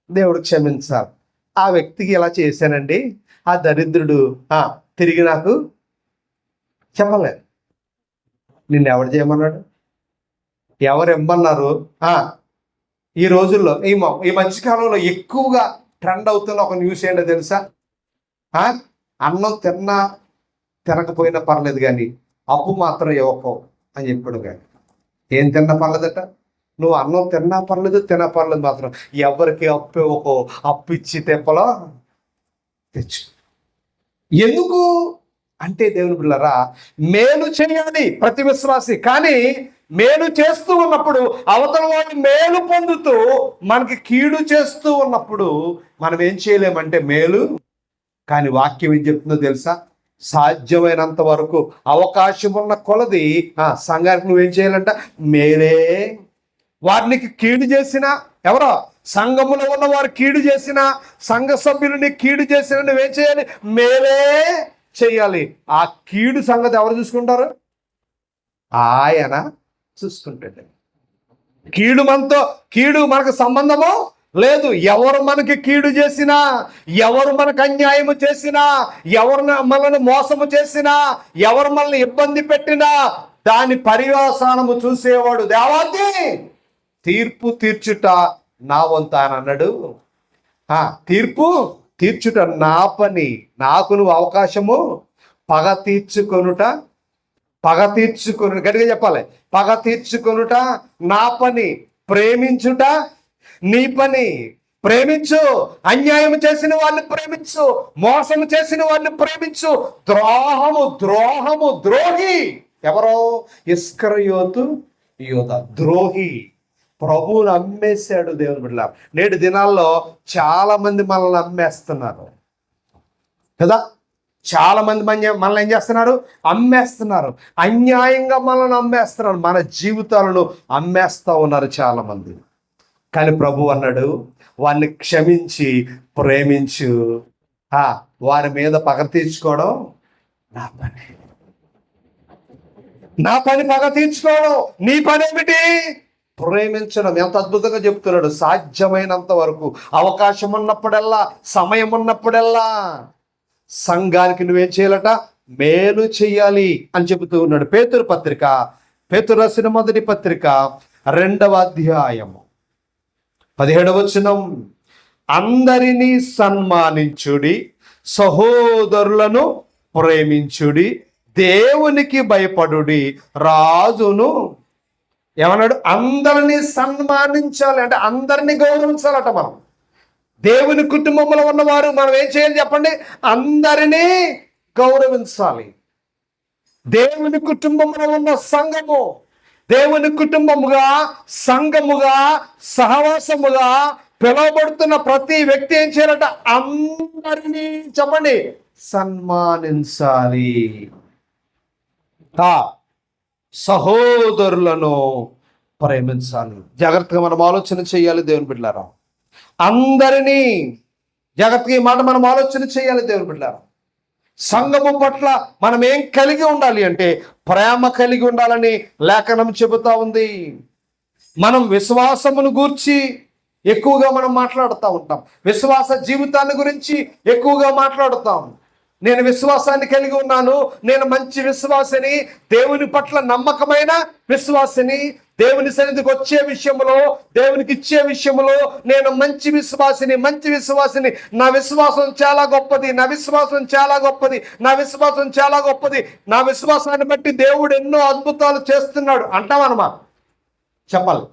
దేవుడు క్షమించాలి, ఆ వ్యక్తికి ఇలా చేశానండి, ఆ దరిద్రుడు తిరిగి నాకు చెప్పలేదు. నిన్ను ఎవరు చేయమన్నాడు? ఎవరు ఇమ్మన్నారు? ఈ రోజుల్లో ఈ మధ్యకాలంలో ఎక్కువగా ట్రెండ్ అవుతున్న ఒక న్యూస్ ఏంటో తెలుసా? అన్నం తినకపోయినా పర్లేదు కానీ అప్పు మాత్రం ఇవ్వకో అని చెప్పాడు. కానీ ఏం తిన్నా పర్లేదట? నువ్వు అన్నం తిన్నా పర్లేదు, తినపర్లేదు, మాత్రం ఎవరికి అప్పు ఇవ్వకో, అప్పు ఇచ్చి తెప్పలో తెచ్చు. ఎందుకు అంటే దేవుని పిల్లరా, మేలు చేయాలి ప్రతి విశ్వాసి. కానీ మేలు చేస్తూ ఉన్నప్పుడు అవతల వాడిని మేలు పొందుతూ మనకి కీడు చేస్తూ ఉన్నప్పుడు మనం ఏం చేయలేమంటే మేలు. కానీ వాక్యం ఏం చెప్తుందో తెలుసా? సాధ్యమైనంత వరకు అవకాశం ఉన్న కొలది సంఘానికి నువ్వేం చేయాలంట? మేలే. వారికి కీడు చేసిన, ఎవరో సంఘములో ఉన్న వారు కీడు చేసిన, సంఘ సభ్యులని కీడు చేసిన నువ్వేం చేయాలి? మేలే చేయాలి. ఆ కీడు సంగతి ఎవరు చూసుకుంటారు? ఆయన చూసుకుంటాడు. కీడు మనకు సంబంధము లేదు. ఎవరు మనకి కీడు చేసినా, ఎవరు మనకు అన్యాయము చేసినా, ఎవరు మనల్ని మోసము చేసినా, ఎవరు మనల్ని ఇబ్బంది పెట్టినా దాని పర్యవసానము చూసేవాడు దేవాది. తీర్పు తీర్చుట నా వంతు అని అన్నాడు. తీర్పు తీర్చుట నా పని, నాకు నువ్వు అవకాశము పగ తీర్చుకొనుట గట్టిగా చెప్పాలి. పగ తీర్చుకొనుట నా పని, ప్రేమించుట నీ పని. ప్రేమించు. అన్యాయం చేసిన వాళ్ళని ప్రేమించు, మోసం చేసిన వాళ్ళని ప్రేమించు. ద్రోహి ఎవరో? ఇస్కరియోతు యోధ ద్రోహి. ప్రభువుని అమ్మేశాడు దేవుని బిడ్డలారా. నేటి దినాల్లో చాలా మంది మనల్ని అమ్మేస్తున్నారు కదా. చాలా మంది మనల్ని ఏం చేస్తున్నారు? అమ్మేస్తున్నారు. అన్యాయంగా మనల్ని అమ్మేస్తున్నారు. మన జీవితాలను అమ్మేస్తూ ఉన్నారు చాలా మంది. కానీ ప్రభు అన్నాడు, వారిని క్షమించి ప్రేమించు. వారి మీద పగ తీర్చుకోవడం నా పని పగ తీర్చుకోవడం నీ పని ఏమిటి? ప్రేమించడం. ఎంత అద్భుతంగా చెప్తున్నాడు. సాధ్యమైనంత వరకు, అవకాశం ఉన్నప్పుడల్లా, సమయం ఉన్నప్పుడల్లా సంఘానికి నువ్వేం చేయాలట? మేలు చెయ్యాలి అని చెబుతూ ఉన్నాడు. పేతురు రాసిన మొదటి పత్రిక 2వ అధ్యాయము 17వ వచనం, అందరినీ సన్మానించుడి, సహోదరులను ప్రేమించుడి, దేవునికి భయపడుడి, రాజును ఏమన్నాడు? అందరినీ సన్మానించాలి అంటే అందరినీ గౌరవించాలట. మనం దేవుని కుటుంబంలో ఉన్నవారు మనం ఏం చేయాలి చెప్పండి? అందరినీ గౌరవించాలి. దేవుని కుటుంబంలో ఉన్న సంఘము, దేవుని కుటుంబముగా, సంఘముగా, సహవాసముగా పిలువబడుతున్న ప్రతి వ్యక్తి ఏం చేయాలట? అందరినీ చెప్పండి సన్మానించాలి. సహోదరులను ప్రేమించాలి. జాగ్రత్తగా మనం ఆలోచన చేయాలి దేవుని బిడ్డలారా. అందరినీ జాగ్రత్తగా ఈ మాట మనం ఆలోచన చేయాలి దేవుని బిడ్డలారా. సంఘము పట్ల మనం ఏం కలిగి ఉండాలి అంటే ప్రేమ కలిగి ఉండాలని లేఖనం చెబుతా ఉంది. మనం విశ్వాసమును గూర్చి ఎక్కువగా మనం మాట్లాడుతూ ఉంటాం. విశ్వాస జీవితాన్ని గురించి ఎక్కువగా మాట్లాడుతాం. నేను విశ్వాసాన్ని కలిగి ఉన్నాను, నేను మంచి విశ్వాసిని, దేవుని పట్ల నమ్మకమైన విశ్వాసిని, దేవుని సన్నిధికి వచ్చే విషయంలో, దేవునికి ఇచ్చే విషయంలో నేను మంచి విశ్వాసిని, నా విశ్వాసం చాలా గొప్పది, నా విశ్వాసం చాలా గొప్పది, నా విశ్వాసం చాలా గొప్పది, నా విశ్వాసాన్ని బట్టి దేవుడు ఎన్నో అద్భుతాలు చేస్తున్నాడు అంటామన్నమాట. చెప్పాలి,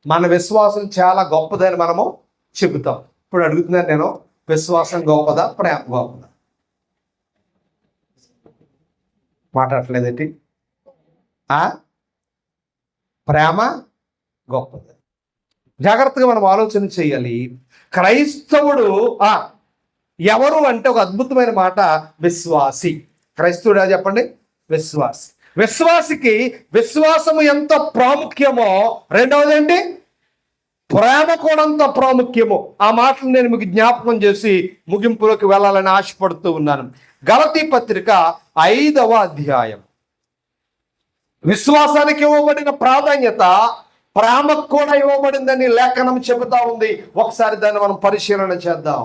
మన విశ్వాసం చాలా గొప్పదని మనము చెబుతాం. ఇప్పుడు అడుగుతున్నాను నేను, విశ్వాసం గొప్పదా, ప్రేమ గొప్పదా? మాట్లాడలేదేంటి? ప్రేమ గొప్పది. జాగ్రత్తగా మనం ఆలోచన చేయాలి. క్రైస్తవుడు ఎవరు అంటే ఒక అద్భుతమైన మాట, విశ్వాసి. క్రైస్తవుడా చెప్పండి? విశ్వాసి. విశ్వాసికి విశ్వాసము ఎంత ప్రాముఖ్యమో, రెండవది ఏంటి? ప్రేమ కూడా అంత ప్రాముఖ్యము. ఆ మాటలు నేను మీకు జ్ఞాపకం చేసి ముగింపులోకి వెళ్ళాలని ఆశపడుతూ ఉన్నాను. గలతీ పత్రిక 5వ అధ్యాయం. విశ్వాసానికి ఇవ్వబడిన ప్రాధాన్యత ప్రేమకు కూడా ఇవ్వబడిందని లేఖనం చెబుతా ఉంది. ఒకసారి దాన్ని మనం పరిశీలన చేద్దాం.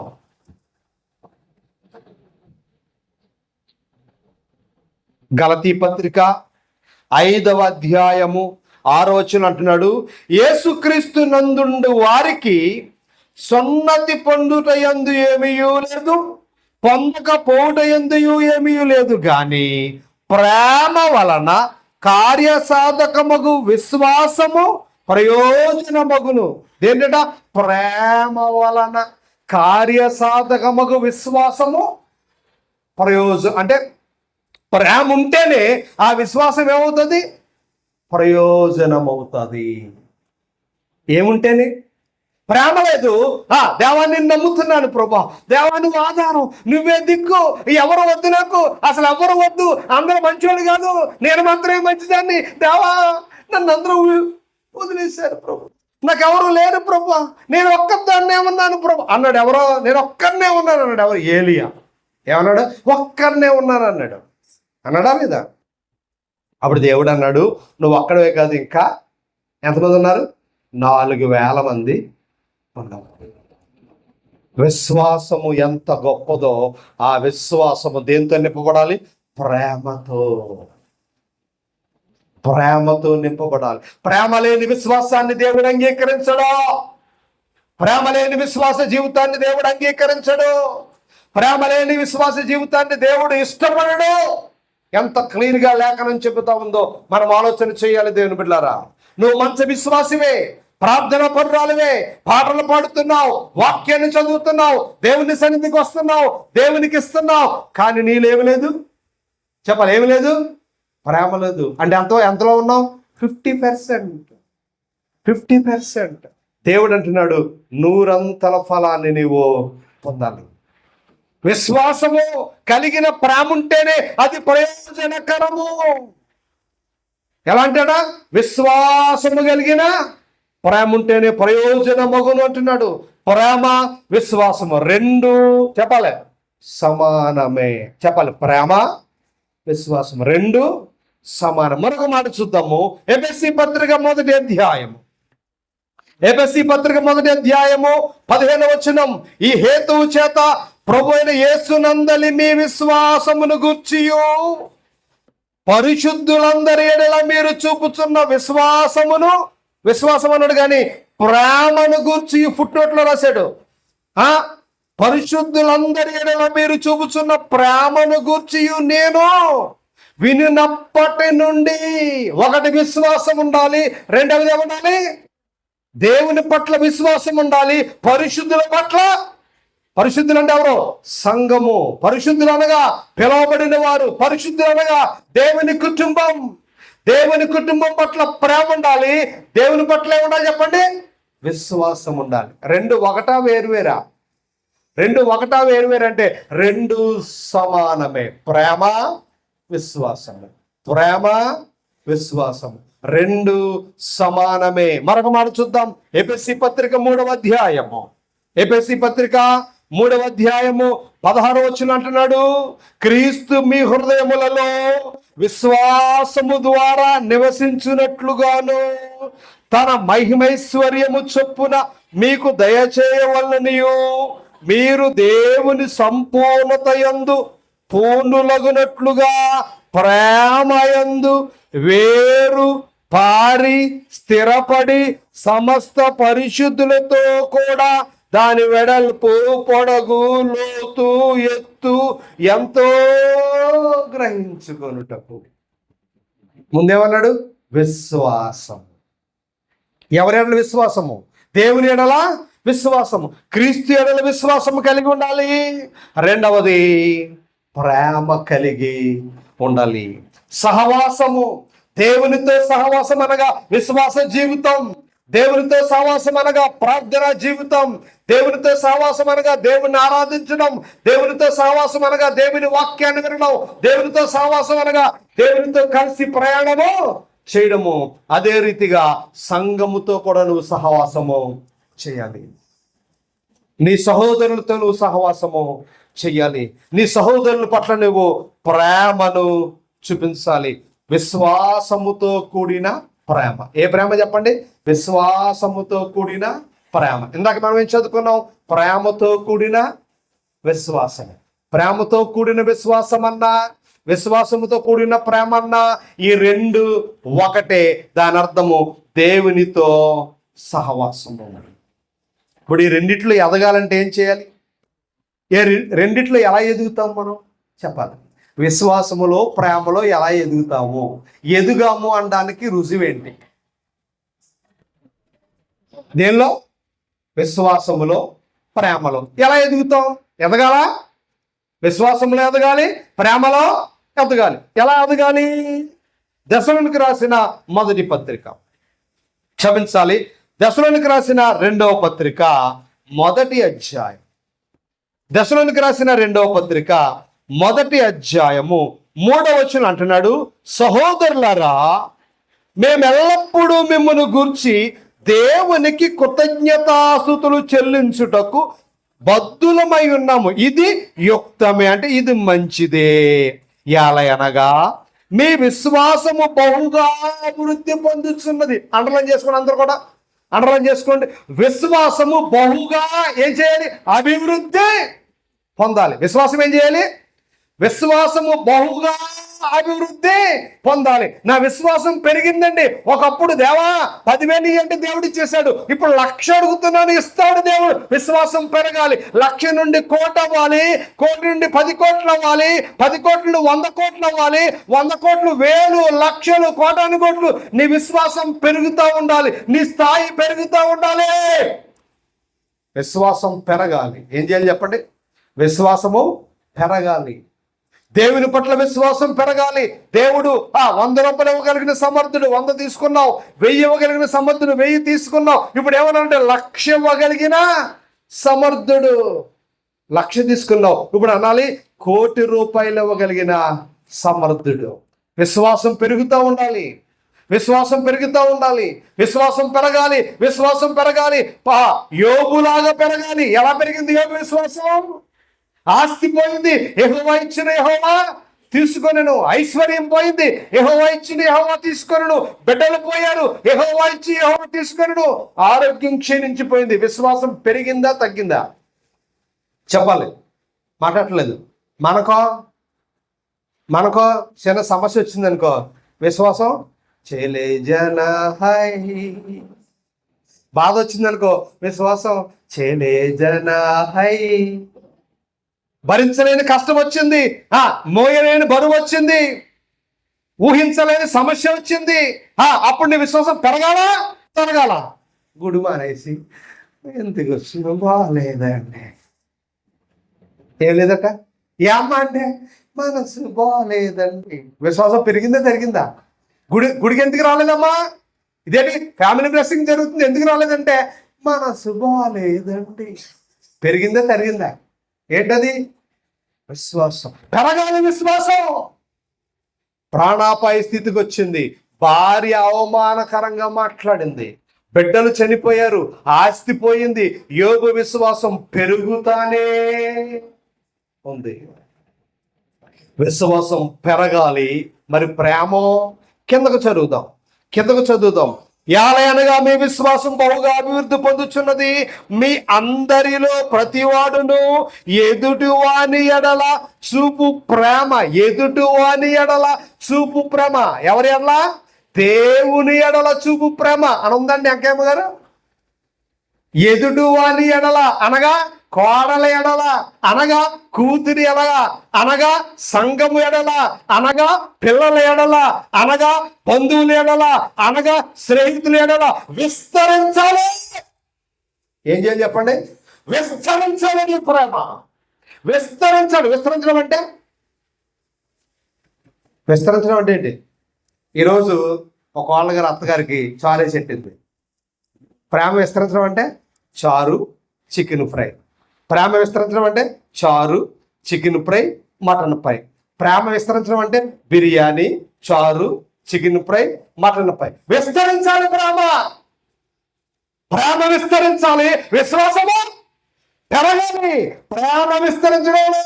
గలతీ పత్రిక 5వ అధ్యాయము 6వ వచనం అంటున్నాడు, యేసుక్రీస్తు నందుండు వారికి సున్నతి పొందుట యందు ఏమీ లేదు, పొందకపోవుట యందు ఏమీ లేదు, గాని ప్రేమ వలన కార్యసాధకమగు విశ్వాసము ప్రయోజనమగును. ఏంటంట? ప్రేమ వలన కార్యసాధకమగు విశ్వాసము ప్రయోజనం. అంటే ప్రేమ ఉంటేనే ఆ విశ్వాసం ఏమవుతుంది? ప్రయోజనం అవుతుంది. ఏముంటేనే? ప్రేమ లేదు, దేవాన్ని నమ్ముతున్నాను ప్రభా, దేవాన్ని ఆధారం, నువ్వే దిక్కు, ఎవరు వద్దు, నాకు అసలు ఎవరు వద్దు, అందరూ మంచివాడు కాదు, నేను మాత్రమే మంచిదాన్ని, దేవా నన్ను అందరూ వదిలేశారు ప్రభు, నాకు ఎవరు లేరు ప్రభు, నేను ఒక్కదాన్నే ఉన్నాను ప్రభు అన్నాడు. ఎవరో నేను ఒక్కరినే ఉన్నాను అన్నాడు. ఎవరు? ఏలియా. ఏమన్నాడు? ఒక్కరినే ఉన్నాను అన్నాడు. అన్నాడా లేదా? అప్పుడు దేవుడు అన్నాడు, నువ్వు ఒక్కడవే కాదు, ఇంకా ఎంతమంది ఉన్నారు? 4,000 మంది ఉన్నారు. విశ్వాసము ఎంత గొప్పదో ఆ విశ్వాసము దేంతో నింపబడాలి? ప్రేమతో నింపబడాలి. ప్రేమ లేని విశ్వాసాన్ని దేవుడు అంగీకరించడు. ప్రేమ లేని విశ్వాస జీవితాన్ని దేవుడు అంగీకరించడు. ప్రేమ లేని విశ్వాస జీవితాన్ని దేవుడు ఇష్టపడడు. ఎంత క్లీన్గా లేఖనం చెబుతా ఉందో మనం ఆలోచన చేయాలి దేవుని బిడ్డలారా. నువ్వు మంచి విశ్వాసివే, ప్రార్థన పరురాలువే, పాటలు పాడుతున్నావు, వాక్యాన్ని చదువుతున్నావు, దేవుని సన్నిధికి వస్తున్నావు, దేవునికి ఇస్తున్నావు, కానీ నీలేమి లేదు. చెప్పాలి, ఏమి లేదు? ప్రేమ లేదు. అంటే ఎంతలో ఉన్నావు? 50%. 50%. దేవుడు అంటున్నాడు 100 ఫలాన్ని నీవు పొందాలి. విశ్వాసము కలిగిన ప్రేమ ఉంటేనే అది ప్రయోజనకరము. ఎలా అంటాడా? విశ్వాసము కలిగిన ప్రేమ ఉంటేనే ప్రయోజనమగును అంటున్నాడు. ప్రేమ విశ్వాసము రెండు చెప్పాలి సమానమే. చెప్పాలి, ప్రేమ విశ్వాసం రెండు సమానం. మరొక మాట చూద్దాము. ఎఫెసీ పత్రిక మొదటి అధ్యాయము 15వ వచనం. ఈ హేతువు చేత ప్రభు అయిన యేసునందలి మీ విశ్వాసమును గూర్చియు పరిశుద్ధులందరి ఎడల మీరు చూపుచున్న విశ్వాసం అన్నాడు కానీ ప్రేమను గూర్చి ఫుట్నోట్లో రాశాడు. పరిశుద్ధులందరి ఎడల మీరు చూపుచున్న ప్రేమను గూర్చి నేను వినినప్పటి నుండి, ఒకటి విశ్వాసం ఉండాలి, రెండవది ఏముండాలి? దేవుని పట్ల విశ్వాసం ఉండాలి. పరిశుద్ధుల పట్ల, పరిశుద్ధులు అంటే ఎవరు? సంఘము. పరిశుద్ధులు అనగా పిలువబడిన వారు. పరిశుద్ధులు అనగా దేవుని కుటుంబం. దేవుని కుటుంబం పట్ల ప్రేమ ఉండాలి. దేవుని పట్ల ఏముండాలి చెప్పండి? విశ్వాసం ఉండాలి. రెండు ఒకటా వేరువేరా? రెండు ఒకటా వేరువేరు అంటే రెండు సమానమే. ప్రేమ విశ్వాసము, ప్రేమ విశ్వాసము రెండు సమానమే. మరొక మాట చూద్దాం. ఎఫెసీ పత్రిక 3వ అధ్యాయము 16వ వచనం అంటున్నాడు, క్రీస్తు మీ హృదయములలో విశ్వాసము ద్వారా నివసించున్నట్లుగాను తన మహిమైశ్వర్యము చొప్పున మీకు దయచేయవలనియు మీరు దేవుని సంపూర్ణతయందు పూర్ణులగునట్లుగా ప్రేమయందు వేరు పారి స్థిరపడి సమస్త పరిశుద్ధులతో కూడా దాని వెడల్పు పొడగు లోతు ఎత్తు ఎంతో గ్రహించుకొనుటకు. ముందేమన్నాడు? విశ్వాసం. ఎవరి ఎడల విశ్వాసము? దేవుని ఎడల విశ్వాసము, క్రీస్తు ఎడల విశ్వాసము కలిగి ఉండాలి. రెండవది ప్రేమ కలిగి ఉండాలి. సహవాసము, దేవునితో సహవాసం అనగా విశ్వాస జీవితం. దేవునితో సహవాసం అనగా ప్రార్థన జీవితం. దేవునితో సహవాసం అనగా దేవుని ఆరాధించడం. దేవునితో సహవాసం అనగా దేవుని వాక్యాన్ని వినడం. దేవునితో సహవాసం అనగా దేవునితో కలిసి ప్రయాణము చేయడము. అదే రీతిగా సంఘముతో కూడా నువ్వు సహవాసము చేయాలి. నీ సహోదరులతో నువ్వు సహవాసము చెయ్యాలి. నీ సహోదరుల పట్ల నువ్వు ప్రేమను చూపించాలి. విశ్వాసముతో కూడిన ప్రేమ. ఏ ప్రేమ చెప్పండి? విశ్వాసముతో కూడిన ప్రేమ. ఇందాక మనం ఏం చదువుకున్నాం? ప్రేమతో కూడిన విశ్వాసం. ప్రేమతో కూడిన విశ్వాసం అన్నా, విశ్వాసముతో కూడిన ప్రేమ అన్నా ఈ రెండు ఒకటే. దాని అర్థము దేవునితో సహవాసము. ఇప్పుడు ఈ రెండిట్లో ఎదగాలంటే ఏం చేయాలి? రెండిట్లో ఎలా ఎదుగుతాం మనం చెప్పాలి. విశ్వాసములో ప్రేమలో ఎలా ఎదుగుతాము? ఎదుగాము అనడానికి రుజువేంటి? దేనిలో? విశ్వాసములో ప్రేమలో. ఎలా ఎదుగుతాం? ఎదగాల? విశ్వాసంలో ఎదగాలి, ప్రేమలో ఎదగాలి. ఎలా ఎదగాలి? దశలోనికి రాసిన మొదటి పత్రిక, క్షమించాలి, దశలోనికి రాసిన 2వ పత్రిక మొదటి అధ్యాయం. దశలోనికి రాసిన 2వ పత్రిక మొదటి అధ్యాయము 3వ వచనం అంటున్నాడు, సహోదరులారా మేము ఎల్లప్పుడూ మిమ్మల్ని గూర్చి దేవునికి కృతజ్ఞతాస్తుతులు చెల్లించుటకు బద్ధులమై ఉన్నాము. ఇది యుక్తమే, అంటే ఇది మంచిదే. ఎలయనగా మీ విశ్వాసము బహుగా అభివృద్ధి పొందుతున్నది. అండర్లైన్ చేసుకోండి, అందరూ కూడా అండర్లైన్ చేసుకోండి. విశ్వాసము బహుగా ఏం చేయాలి? అభివృద్ధి పొందాలి. విశ్వాసం ఏం చేయాలి? విశ్వాసము బహుగా అభివృద్ధి పొందాలి. నా విశ్వాసం పెరిగిందండి. ఒకప్పుడు దేవా 10,000 అంటే దేవుడు ఇచ్చేశాడు, ఇప్పుడు 1,00,000 అడుగుతున్నాను, ఇస్తాడు దేవుడు. విశ్వాసం పెరగాలి. 1,00,000 నుండి 1,00,000 అవ్వాలి, 1,00,000 నుండి 10 కోట్లు అవ్వాలి, 10 కోట్లు 100 కోట్లు అవ్వాలి, 100 కోట్లు 1000, 1,00,000, 1,00,000 కోట్లు. నీ విశ్వాసం పెరుగుతూ ఉండాలి, నీ స్థాయి పెరుగుతూ ఉండాలి. విశ్వాసం పెరగాలి. ఏం చేయాలి చెప్పండి? విశ్వాసము పెరగాలి. దేవుని పట్ల విశ్వాసం పెరగాలి. దేవుడు 100 రూపాయలు ఇవ్వగలిగిన సమర్థుడు 100 తీసుకున్నావు, 1000 ఇవ్వగలిగిన సమర్థుడు 1000 తీసుకున్నావు. ఇప్పుడు ఏమనంటే 1,00,000 ఇవ్వగలిగిన సమర్థుడు 1,00,000 తీసుకున్నావు. ఇప్పుడు అనాలి 1,00,00,000 రూపాయలు ఇవ్వగలిగిన సమర్థుడు. విశ్వాసం పెరుగుతూ ఉండాలి, విశ్వాసం పెరుగుతూ ఉండాలి, విశ్వాసం పెరగాలి, విశ్వాసం పెరగాలి. యోబులాగా పెరగాలి. ఎలా పెరిగింది యోబు విశ్వాసం? ఆస్తి పోయింది, యెహోవా ఇచ్చిన యెహోవా తీసుకొనెను. ఐశ్వర్యం పోయింది, యెహోవా ఇచ్చిన యెహోవా తీసుకొనెను. బిడ్డలు పోయారు, యెహోవా ఇచ్చి యెహోవా తీసుకొనెను. ఆరోగ్యం క్షీణించిపోయింది. విశ్వాసం పెరిగిందా తగ్గిందా? చెప్పాలి, మాట్లాడలేదు. మనకో చిన్న సమస్య వచ్చిందనుకో, విశ్వాసం చేలే జన హై. బాధ వచ్చిందనుకో, విశ్వాసం చేలే జన హై. భరించలేని కష్టం వచ్చింది, మోయలేని బరువు వచ్చింది, ఊహించలేని సమస్య వచ్చింది. అప్పుడు నీ విశ్వాసం పెరగాల తరగాల? గుడి మానేసి ఎందుకు వచ్చిందో బాగాలేదండి, ఏం లేదట, ఏమ్మా అంటే మనసు బాగాలేదండి. విశ్వాసం పెరిగిందా తరిగిందా? గుడికి ఎందుకు రాలేదమ్మా? ఇదేంటి ఫ్యామిలీ బ్లెస్సింగ్ జరుగుతుంది, ఎందుకు రాలేదంటే మనసు బాగాలేదండి. పెరిగిందా తరిగిందా? ఏంటది? విశ్వాసం పెరగాలి. విశ్వాసం ప్రాణాపాయ స్థితికి వచ్చింది. భార్య అవమానకరంగా మాట్లాడింది, బిడ్డలు చనిపోయారు, ఆస్తి పోయింది. యోబు విశ్వాసం పెరుగుతానే ఉంది. విశ్వాసం పెరగాలి. మరి ప్రేమ కిందకు చదువుదాం. యాలయనగా మీ విశ్వాసం బహుగా అభివృద్ధి పొందుచున్నది. మీ అందరిలో ప్రతివాడును ఎదుటివాని ఎడల చూపు ప్రేమ. ఎదుటివాని ఎడల చూపు ప్రేమ. ఎవరి ఎడల? దేవుని ఎడల చూపు ప్రేమ అని ఉందండి అంకేమ గారు. ఎదుటివాని ఎడల అనగా కోడల ఎడల, అనగా కూతురి ఎడల, అనగా సంఘము ఎడల, అనగా పిల్లల ఎడల, అనగా బంధువుల ఎడల, అనగా స్నేహితుల ఎడల విస్తరించాలి. ఏం చేయాలి చెప్పండి? విస్తరించాలి ప్రేమ. విస్తరించాలి. విస్తరించడం అంటే ఏంటి? ఈరోజు ఒక వాళ్ళ గారు అత్తగారికి చారే చెట్టింది. ప్రేమ విస్తరించడం అంటే చారు, చికెన్ ఫ్రై. ప్రేమ విస్తరించడం అంటే చారు, చికెన్ ఫ్రై, మటన్ ఫ్రై. ప్రేమ విస్తరించడం అంటే బిర్యానీ, చారు, చికెన్ ఫ్రై, మటన్ ఫ్రై. విస్తరించాలి ప్రేమ విస్తరించాలి. విశ్వాసము పెరగాలి. ప్రేమ విస్తరించడం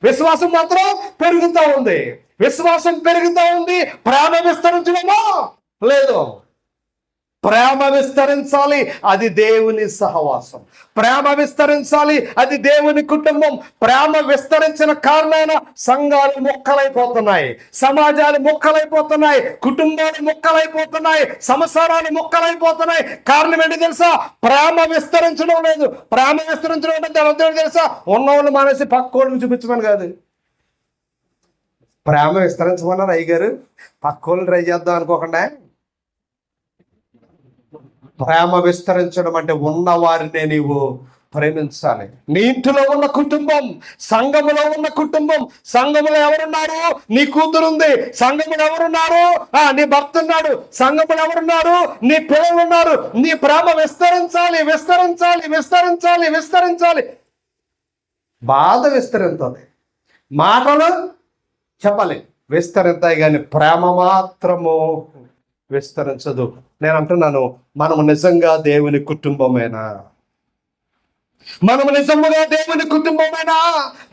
విశ్వాసం మాత్రం పెరుగుతూ ఉంది. విశ్వాసం పెరుగుతూ ఉంది, ప్రేమ విస్తరించడమో లేదు. ప్రేమ విస్తరించాలి, అది దేవుని సహవాసం. ప్రేమ విస్తరించాలి, అది దేవుని కుటుంబం. ప్రేమ విస్తరించిన కారణాన సంఘాలు ముక్కలైపోతున్నాయి, సమాజాలు ముక్కలైపోతున్నాయి, కుటుంబాలు ముక్కలైపోతున్నాయి, సంసారాలు ముక్కలైపోతున్నాయి. కారణం ఏంటి తెలుసా? ప్రేమ విస్తరించడం లేదు. ప్రేమ విస్తరించడం అంటే అర్థం తెలుసా? ఉన్నవాళ్ళు మానేసి పక్కోళ్ళకి చూపించమని కాదు. ప్రేమ విస్తరించమన్నారు అయ్యగారు, పక్కోళ్ళు ట్రై చేద్దాం అనుకోకుండా. ప్రేమ విస్తరించడం అంటే ఉన్నవారినే నీవు ప్రేమించాలి. నీ ఇంటిలో ఉన్న కుటుంబం, సంఘములో ఉన్న కుటుంబం. సంఘములో ఎవరున్నారు? నీ కూతురుంది. సంఘములు ఎవరున్నారు? నీ భర్త ఉన్నాడు. సంఘములు ఎవరున్నారు? నీ పిల్లలు ఉన్నారు. నీ ప్రేమ విస్తరించాలి. బాధ విస్తరించాలి, మాటలు చెప్పాలి, విస్తరింతాయి, కానీ ప్రేమ మాత్రము విస్తరించదు. నేను అంటున్నాను, మనము నిజంగా దేవుని కుటుంబమేనా? మనము నిజముగా దేవుని కుటుంబమేనా?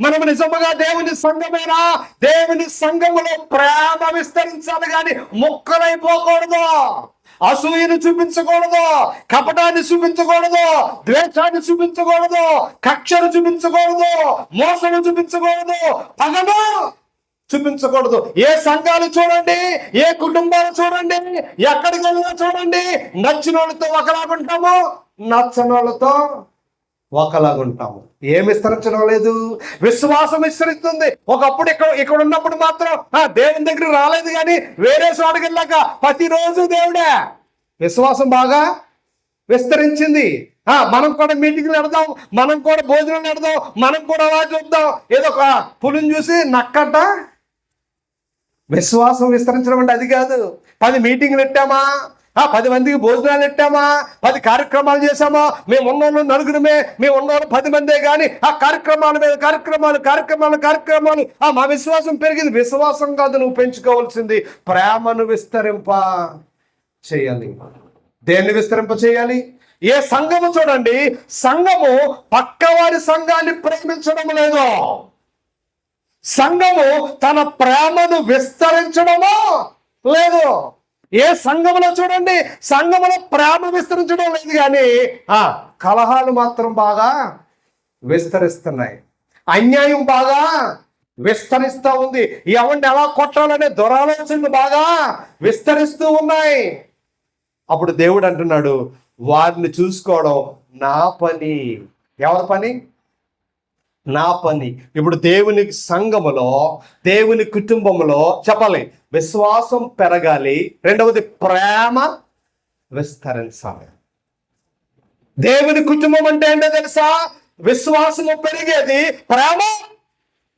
మనము నిజముగా దేవుని సంఘమేనా? దేవుని సంఘములో ప్రేమ విస్తరించాలి, కానీ ముక్కలైపోకూడదు. అసూయను చూపించకూడదు, కపటాన్ని చూపించకూడదు, ద్వేషాన్ని చూపించకూడదు, కక్షను చూపించకూడదు, మోసము చూపించకూడదు, పగను చూపించకూడదు. ఏ సంఘాలు చూడండి, ఏ కుటుంబాలు చూడండి, ఎక్కడికి వెళ్ళినా చూడండి, నచ్చిన వాళ్ళతో ఒకలాగుంటాము, నచ్చని వాళ్ళతో ఒకలాగుంటాము. ఏం విస్తరించడం లేదు. విశ్వాసం విస్తరిస్తుంది. ఒకప్పుడు ఇక్కడ ఉన్నప్పుడు మాత్రం దేవుని దగ్గర రాలేదు, కానీ వేరే చోటుకి వెళ్ళాక ప్రతిరోజు దేవుడే. విశ్వాసం బాగా విస్తరించింది. మనం కూడా మీటింగ్లు పెడదాం, మనం కూడా భోజనం పెడదాం, మనం కూడా అలా చూద్దాం. ఏదో ఒక పులిని చూసి నక్కట విశ్వాసం విస్తరించడం అంటే అది కాదు. 10 మీటింగ్లు పెట్టామా, 10 మందికి భోజనాలు పెట్టామా, 10 కార్యక్రమాలు చేశామా, మేము ఉన్నోళ్ళు నలుగురమే, మేము ఉన్నోళ్ళు 10 మందే, కానీ ఆ కార్యక్రమాల మీద కార్యక్రమాలు మా విశ్వాసం పెరిగింది. విశ్వాసం కాదు నువ్వు పెంచుకోవాల్సింది, ప్రేమను విస్తరింప చేయాలి. దేన్ని విస్తరింప చేయాలి? ఏ సంఘము చూడండి, సంఘము పక్కవారి సంఘాన్ని ప్రేమించడం లేదు, సంఘము తన ప్రేమను విస్తరించడమో లేదు. ఏ సంఘములో చూడండి, సంఘములో ప్రేమ విస్తరించడం లేదు, కానీ కలహాలు మాత్రం బాగా విస్తరిస్తున్నాయి, అన్యాయం బాగా విస్తరిస్తూ ఉంది, ఎవరిని ఎలా కొట్టాలనే దురాలోచనలు బాగా విస్తరిస్తూ ఉన్నాయి. అప్పుడు దేవుడు అంటున్నాడు, వారిని చూసుకోవడం నా పని. ఎవరి పని? నా పని. ఇప్పుడు దేవుని సంఘములో, దేవుని కుటుంబంలో చెప్పాలి, విశ్వాసం పెరగాలి. రెండవది ప్రేమ విస్తరించాలి. దేవుని కుటుంబం అంటే ఏంటో తెలుసా? విశ్వాసము పెరిగేది, ప్రేమ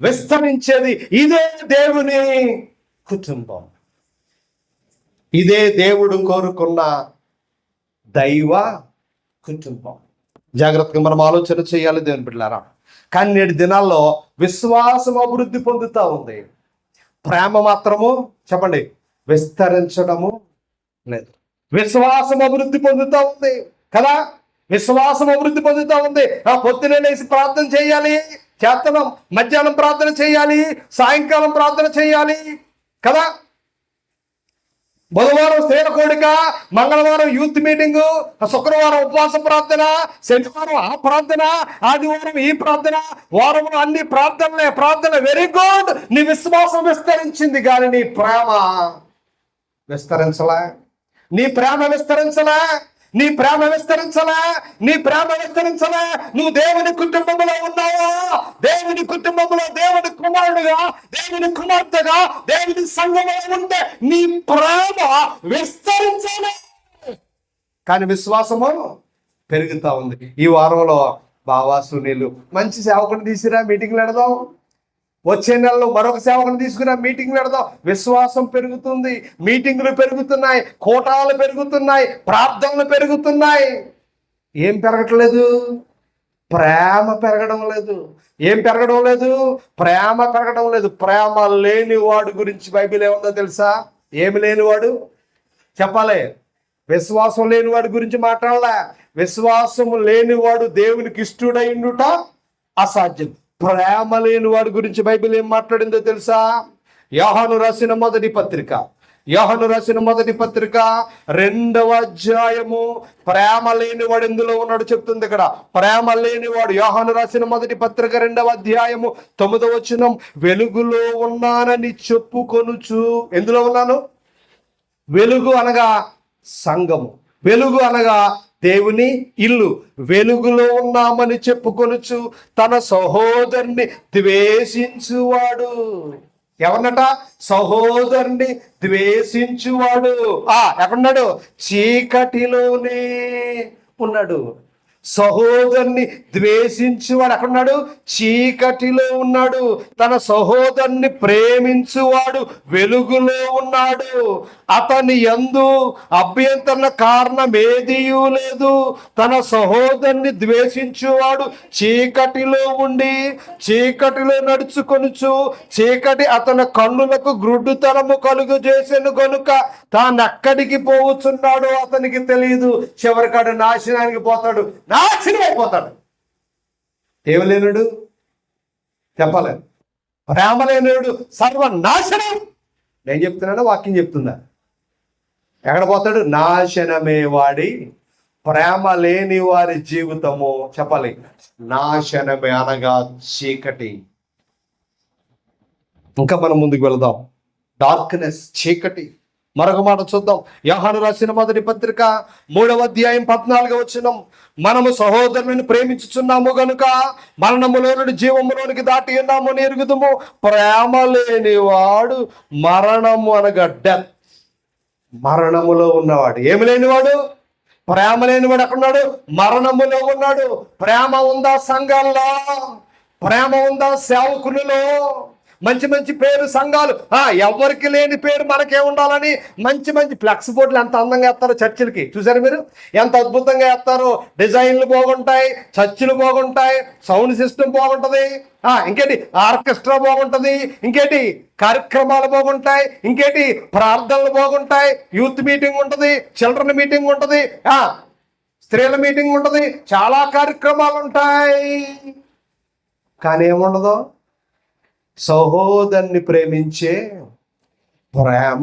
విస్తరించేది. ఇదే దేవుని కుటుంబం, ఇదే దేవుడు కోరుకున్న దైవ కుటుంబం. జాగ్రత్తగా మనం ఆలోచన చేయాలి దేవుని బిడ్డలారా. కానీ నేటి దినాల్లో విశ్వాసం అభివృద్ధి పొందుతూ ఉంది, ప్రేమ మాత్రము చెప్పండి విస్తరించడము లేదు. విశ్వాసం అభివృద్ధి పొందుతూ ఉంది కదా, విశ్వాసం అభివృద్ధి పొందుతూ ఉంది. పొద్దునే లేచి ప్రార్థన చేయాలి, చేస్తున్నాం. మధ్యాహ్నం ప్రార్థన చేయాలి, సాయంకాలం ప్రార్థన చేయాలి కదా. బుధవారం స్త్రీల కోడిక, మంగళవారం యూత్ మీటింగు, శుక్రవారం ఉపవాస ప్రార్థన, శనివారం ఆ ప్రార్థన, ఆదివారం ఈ ప్రార్థన, వారంలో అన్ని ప్రార్థనలే. Very good. నీ విశ్వాసం విస్తరించింది, కానీ నీ ప్రేమ విస్తరించలే. నువ్వు దేవుని కుటుంబంలో ఉన్నావా? దేవుని కుటుంబంలో దేవుని కుమారుడుగా, దేవుని కుమార్తెగా, దేవుని సంఘంలో ఉంటే నీ ప్రేమ విస్తరించాలి. కానీ విశ్వాసము పెరుగుతూ ఉంది. ఈ వారంలో బావా సునీలు మంచి సేవకుని తీసిరా, మీటింగ్లు పెడదాం. వచ్చే నెలలో మరొక సేవకుని తీసుకురా, మీటింగ్లు పెడదాం. విశ్వాసం పెరుగుతుంది, మీటింగులు పెరుగుతున్నాయి, కోటాలు పెరుగుతున్నాయి, ప్రార్థనలు పెరుగుతున్నాయి. ఏం పెరగట్లేదు? ప్రేమ పెరగడం లేదు. ఏం పెరగడం లేదు? ప్రేమ పెరగడం లేదు. ప్రేమ లేనివాడు గురించి బైబిల్ ఏముందో తెలుసా? ఏమి లేనివాడు చెప్పాలి. విశ్వాసం లేనివాడి గురించి మాట్లాడలే. విశ్వాసము లేనివాడు దేవునికి ఇష్టడైండుట అసాధ్యం. ప్రేమ లేని వాడి గురించి బైబిల్ ఏం మాట్లాడిందో తెలుసా? యోహాను రాసిన మొదటి పత్రిక 2వ అధ్యాయము. ప్రేమ లేనివాడు ఎందులో ఉన్నాడు చెప్తుంది ఇక్కడ. ప్రేమ లేనివాడు, యోహాను రాసిన మొదటి పత్రిక 2వ అధ్యాయము 9వ వచనం, వెలుగులో ఉన్నానని చెప్పుకొనుచు. ఎందులో ఉన్నాను? వెలుగు అనగా సంఘము, వెలుగు అనగా దేవుని ఇల్లు. వెలుగులో ఉన్నామని చెప్పుకొనుచు తన సహోదరుని ద్వేషించువాడు. ఎవరినట? సహోదరుని ద్వేషించువాడు ఎక్కడున్నాడు? చీకటిలోనే ఉన్నాడు. సహోదరుని ద్వేషించువాడు ఎక్కడున్నాడు? చీకటిలో ఉన్నాడు. తన సహోదరుని ప్రేమించువాడు వెలుగులో ఉన్నాడు. అతని యందు అభ్యంతర కారణం ఏదీయూ లేదు. తన సహోదరుని ద్వేషించువాడు చీకటిలో ఉండి చీకటిలో నడుచుకొనుచు చీకటి అతని కన్నులకు గ్రుడ్డుతనము కలుగు చేసెను గనుక తానెక్కడికి పోవచ్చున్నాడో అతనికి తెలియదు. చివరికాడు నాశనానికి పోతాడు, నాశనం అయిపోతాడు. ఏమి లేనుడు చెప్పాలి. ప్రేమ లేనుడు సర్వనాశనం. నేను చెప్తున్నాను, వాక్యం చెప్తుందా? ఎక్కడ పోతాడు? నాశనమే వాడి ప్రేమ లేని వారి జీవితము చెప్పాలి నాశనమే, అనగా చీకటి. ఇంకా మనం ముందుకు వెళదాం. డార్క్నెస్, చీకటి. మరొక మాట చూద్దాం. యోహాను రాసిన మొదటి పత్రిక 3వ అధ్యాయం 14వ వచనం, మనము సహోదరుని ప్రేమించుచున్నాము గనుక మరణములో నుండి జీవములోనికి దాటి ఉన్నాము అని ఎరుగుదుము. ప్రేమ లేనివాడు మరణము అనగా డెత్, మరణములో ఉన్నవాడు. ఏమి లేనివాడు? ప్రేమ లేనివాడు ఎక్కడున్నాడు? మరణములో ఉన్నాడు. ప్రేమ ఉందా సంఘాల్లో? ప్రేమ ఉందా సేవకులలో? మంచి మంచి పేరు సంఘాలు, ఎవరికి లేని పేరు మనకే ఉండాలని మంచి మంచి ఫ్లెక్స్ బోర్డులు ఎంత అందంగా వేస్తారో చర్చిలకి. చూసారు మీరు? ఎంత అద్భుతంగా వేస్తారో. డిజైన్లు బాగుంటాయి, చర్చిలు బాగుంటాయి, సౌండ్ సిస్టమ్ బాగుంటుంది, ఇంకేంటి ఆర్కెస్ట్రా బాగుంటుంది, ఇంకేంటి కార్యక్రమాలు బాగుంటాయి, ఇంకేంటి ప్రార్థనలు బాగుంటాయి, యూత్ మీటింగ్ ఉంటుంది, చిల్డ్రన్ మీటింగ్ ఉంటుంది, స్త్రీల మీటింగ్ ఉంటుంది, చాలా కార్యక్రమాలు ఉంటాయి. కానీ ఏముండదు? సహోదరుని ప్రేమించే ప్రేమ.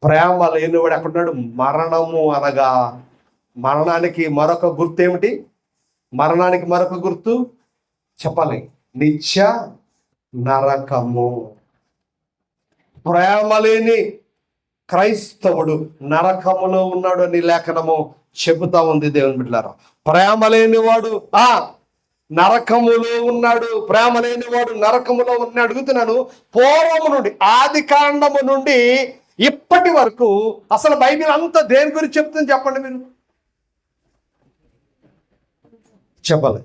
ప్రేమ లేనివాడు ఎక్కడున్నాడు? మరణము అనగా మరణానికి మరొక గుర్తు ఏమిటి? మరణానికి మరొక గుర్తు చెప్పాలి, నిత్య నరకము. ప్రేమ లేని క్రైస్తవుడు నరకములో ఉన్నాడు అని లేఖనము చెబుతా ఉంది. దేవుని బిడ్డలారా, ప్రేమ లేనివాడు నరకములో ఉన్నాడు. ప్రేమ లేనివాడు నరకములో ఉన్నాడు. అడుగుతున్నాను, పూర్వము నుండి, ఆది కాండము నుండి ఇప్పటి వరకు అసలు బైబిల్ అంతా దేని గురించి చెప్తుంది చెప్పండి మీరు? చెప్పాలి.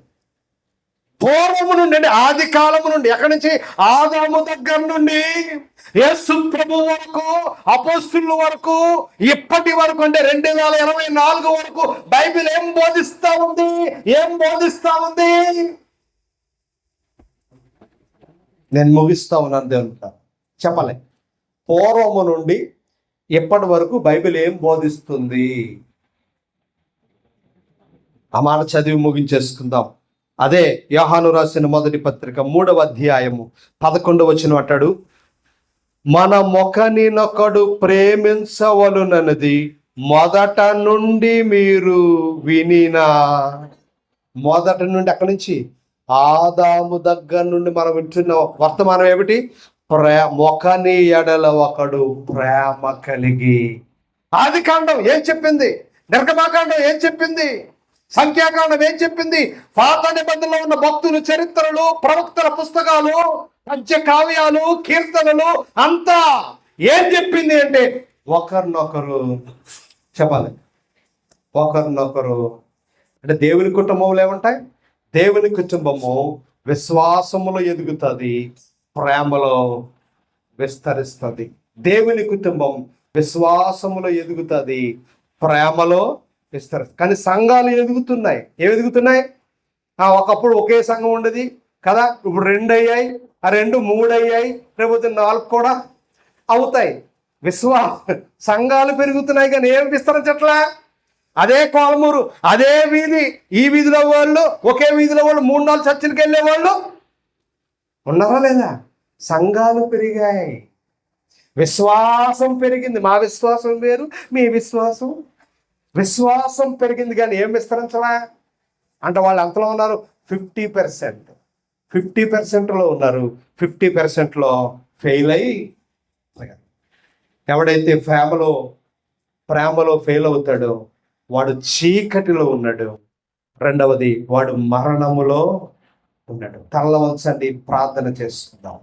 పూర్వము నుండి అంటే ఆది కాలము నుండి, ఎక్కడి నుంచి? ఆదాము దగ్గర నుండి యేసు ప్రభు వరకు, అపోస్తుల వరకు, ఇప్పటి వరకు అంటే 2024 వరకు బైబిల్ ఏం బోధిస్తా ఉంది? ఏం బోధిస్తా ఉంది? నేను ముగిస్తా ఉన్నాను దేవుని. చెప్పలే, పూర్వము నుండి ఇప్పటి వరకు బైబిల్ ఏం బోధిస్తుంది? ఆ మాట చదివి ముగించేసుకుందాం. అదే యోహాను రాసిన మొదటి పత్రిక 3వ అధ్యాయము 11వ వచనం అంటాడు, మన మొకనినొకడు ప్రేమించవలనన్నది మొదట నుండి మీరు వినినా. మొదట నుండి అక్కడి నుంచి ఆదాము దగ్గర నుండి మనం వింటున్న వర్తమానం ఏమిటి? మొకని ఎడల ఒకడు ప్రేమ కలిగి. ఆది కాండం ఏం చెప్పింది? నిర్గమాకాండం ఏం చెప్పింది? సంఖ్యాకాండం ఏం చెప్పింది? పాత నిబంధనలో ఉన్న భక్తులు చరిత్రలు, ప్రవక్తల పుస్తకాలు, పద్య కావ్యాలు, కీర్తనలు అంతా ఏం చెప్పింది అంటే ఒకరినొకరు చెప్పాలి. ఒకరినొకరు అంటే దేవుని కుటుంబంలో ఏముంటాయి? దేవుని కుటుంబము విశ్వాసములో ఎదుగుతుంది, ప్రేమలో విస్తరిస్తుంది. దేవుని కుటుంబం విశ్వాసములో ఎదుగుతుంది, ప్రేమలో విస్తరిస్తుంది. కానీ సంఘాలు ఎదుగుతున్నాయి. ఏమి ఎదుగుతున్నాయి? ఒకప్పుడు ఒకే సంఘం ఉండేది కదా, ఇప్పుడు 2 అయ్యాయి, 2 3 అయ్యాయి, రేపు 4 కూడా అవుతాయి. సంఘాలు పెరుగుతున్నాయి కానీ ఏం విస్తరించట్లా. అదే కోలమూరు, అదే వీధి, ఈ వీధిలో వాళ్ళు, ఒకే వీధిలో వాళ్ళు 3-4 చర్చిలకు వెళ్ళే వాళ్ళు ఉన్నారా లేదా? సంఘాలు పెరిగాయి, విశ్వాసం పెరిగింది. మా విశ్వాసం వేరు, మీ విశ్వాసం పెరిగింది కానీ ఏం విస్తరించలా. అంటే వాళ్ళు ఎంతలో ఉన్నారు? 50%లో ఉన్నారు, 50%లో ఫెయిల్ అయ్యి. ఎవడైతే ప్రేమలో ఫెయిల్ అవుతాడో వాడు చీకటిలో ఉన్నాడు. రెండవది, వాడు మరణములో ఉన్నాడు. తల్ల వంచండి, ప్రార్థన చేసుకుందాం.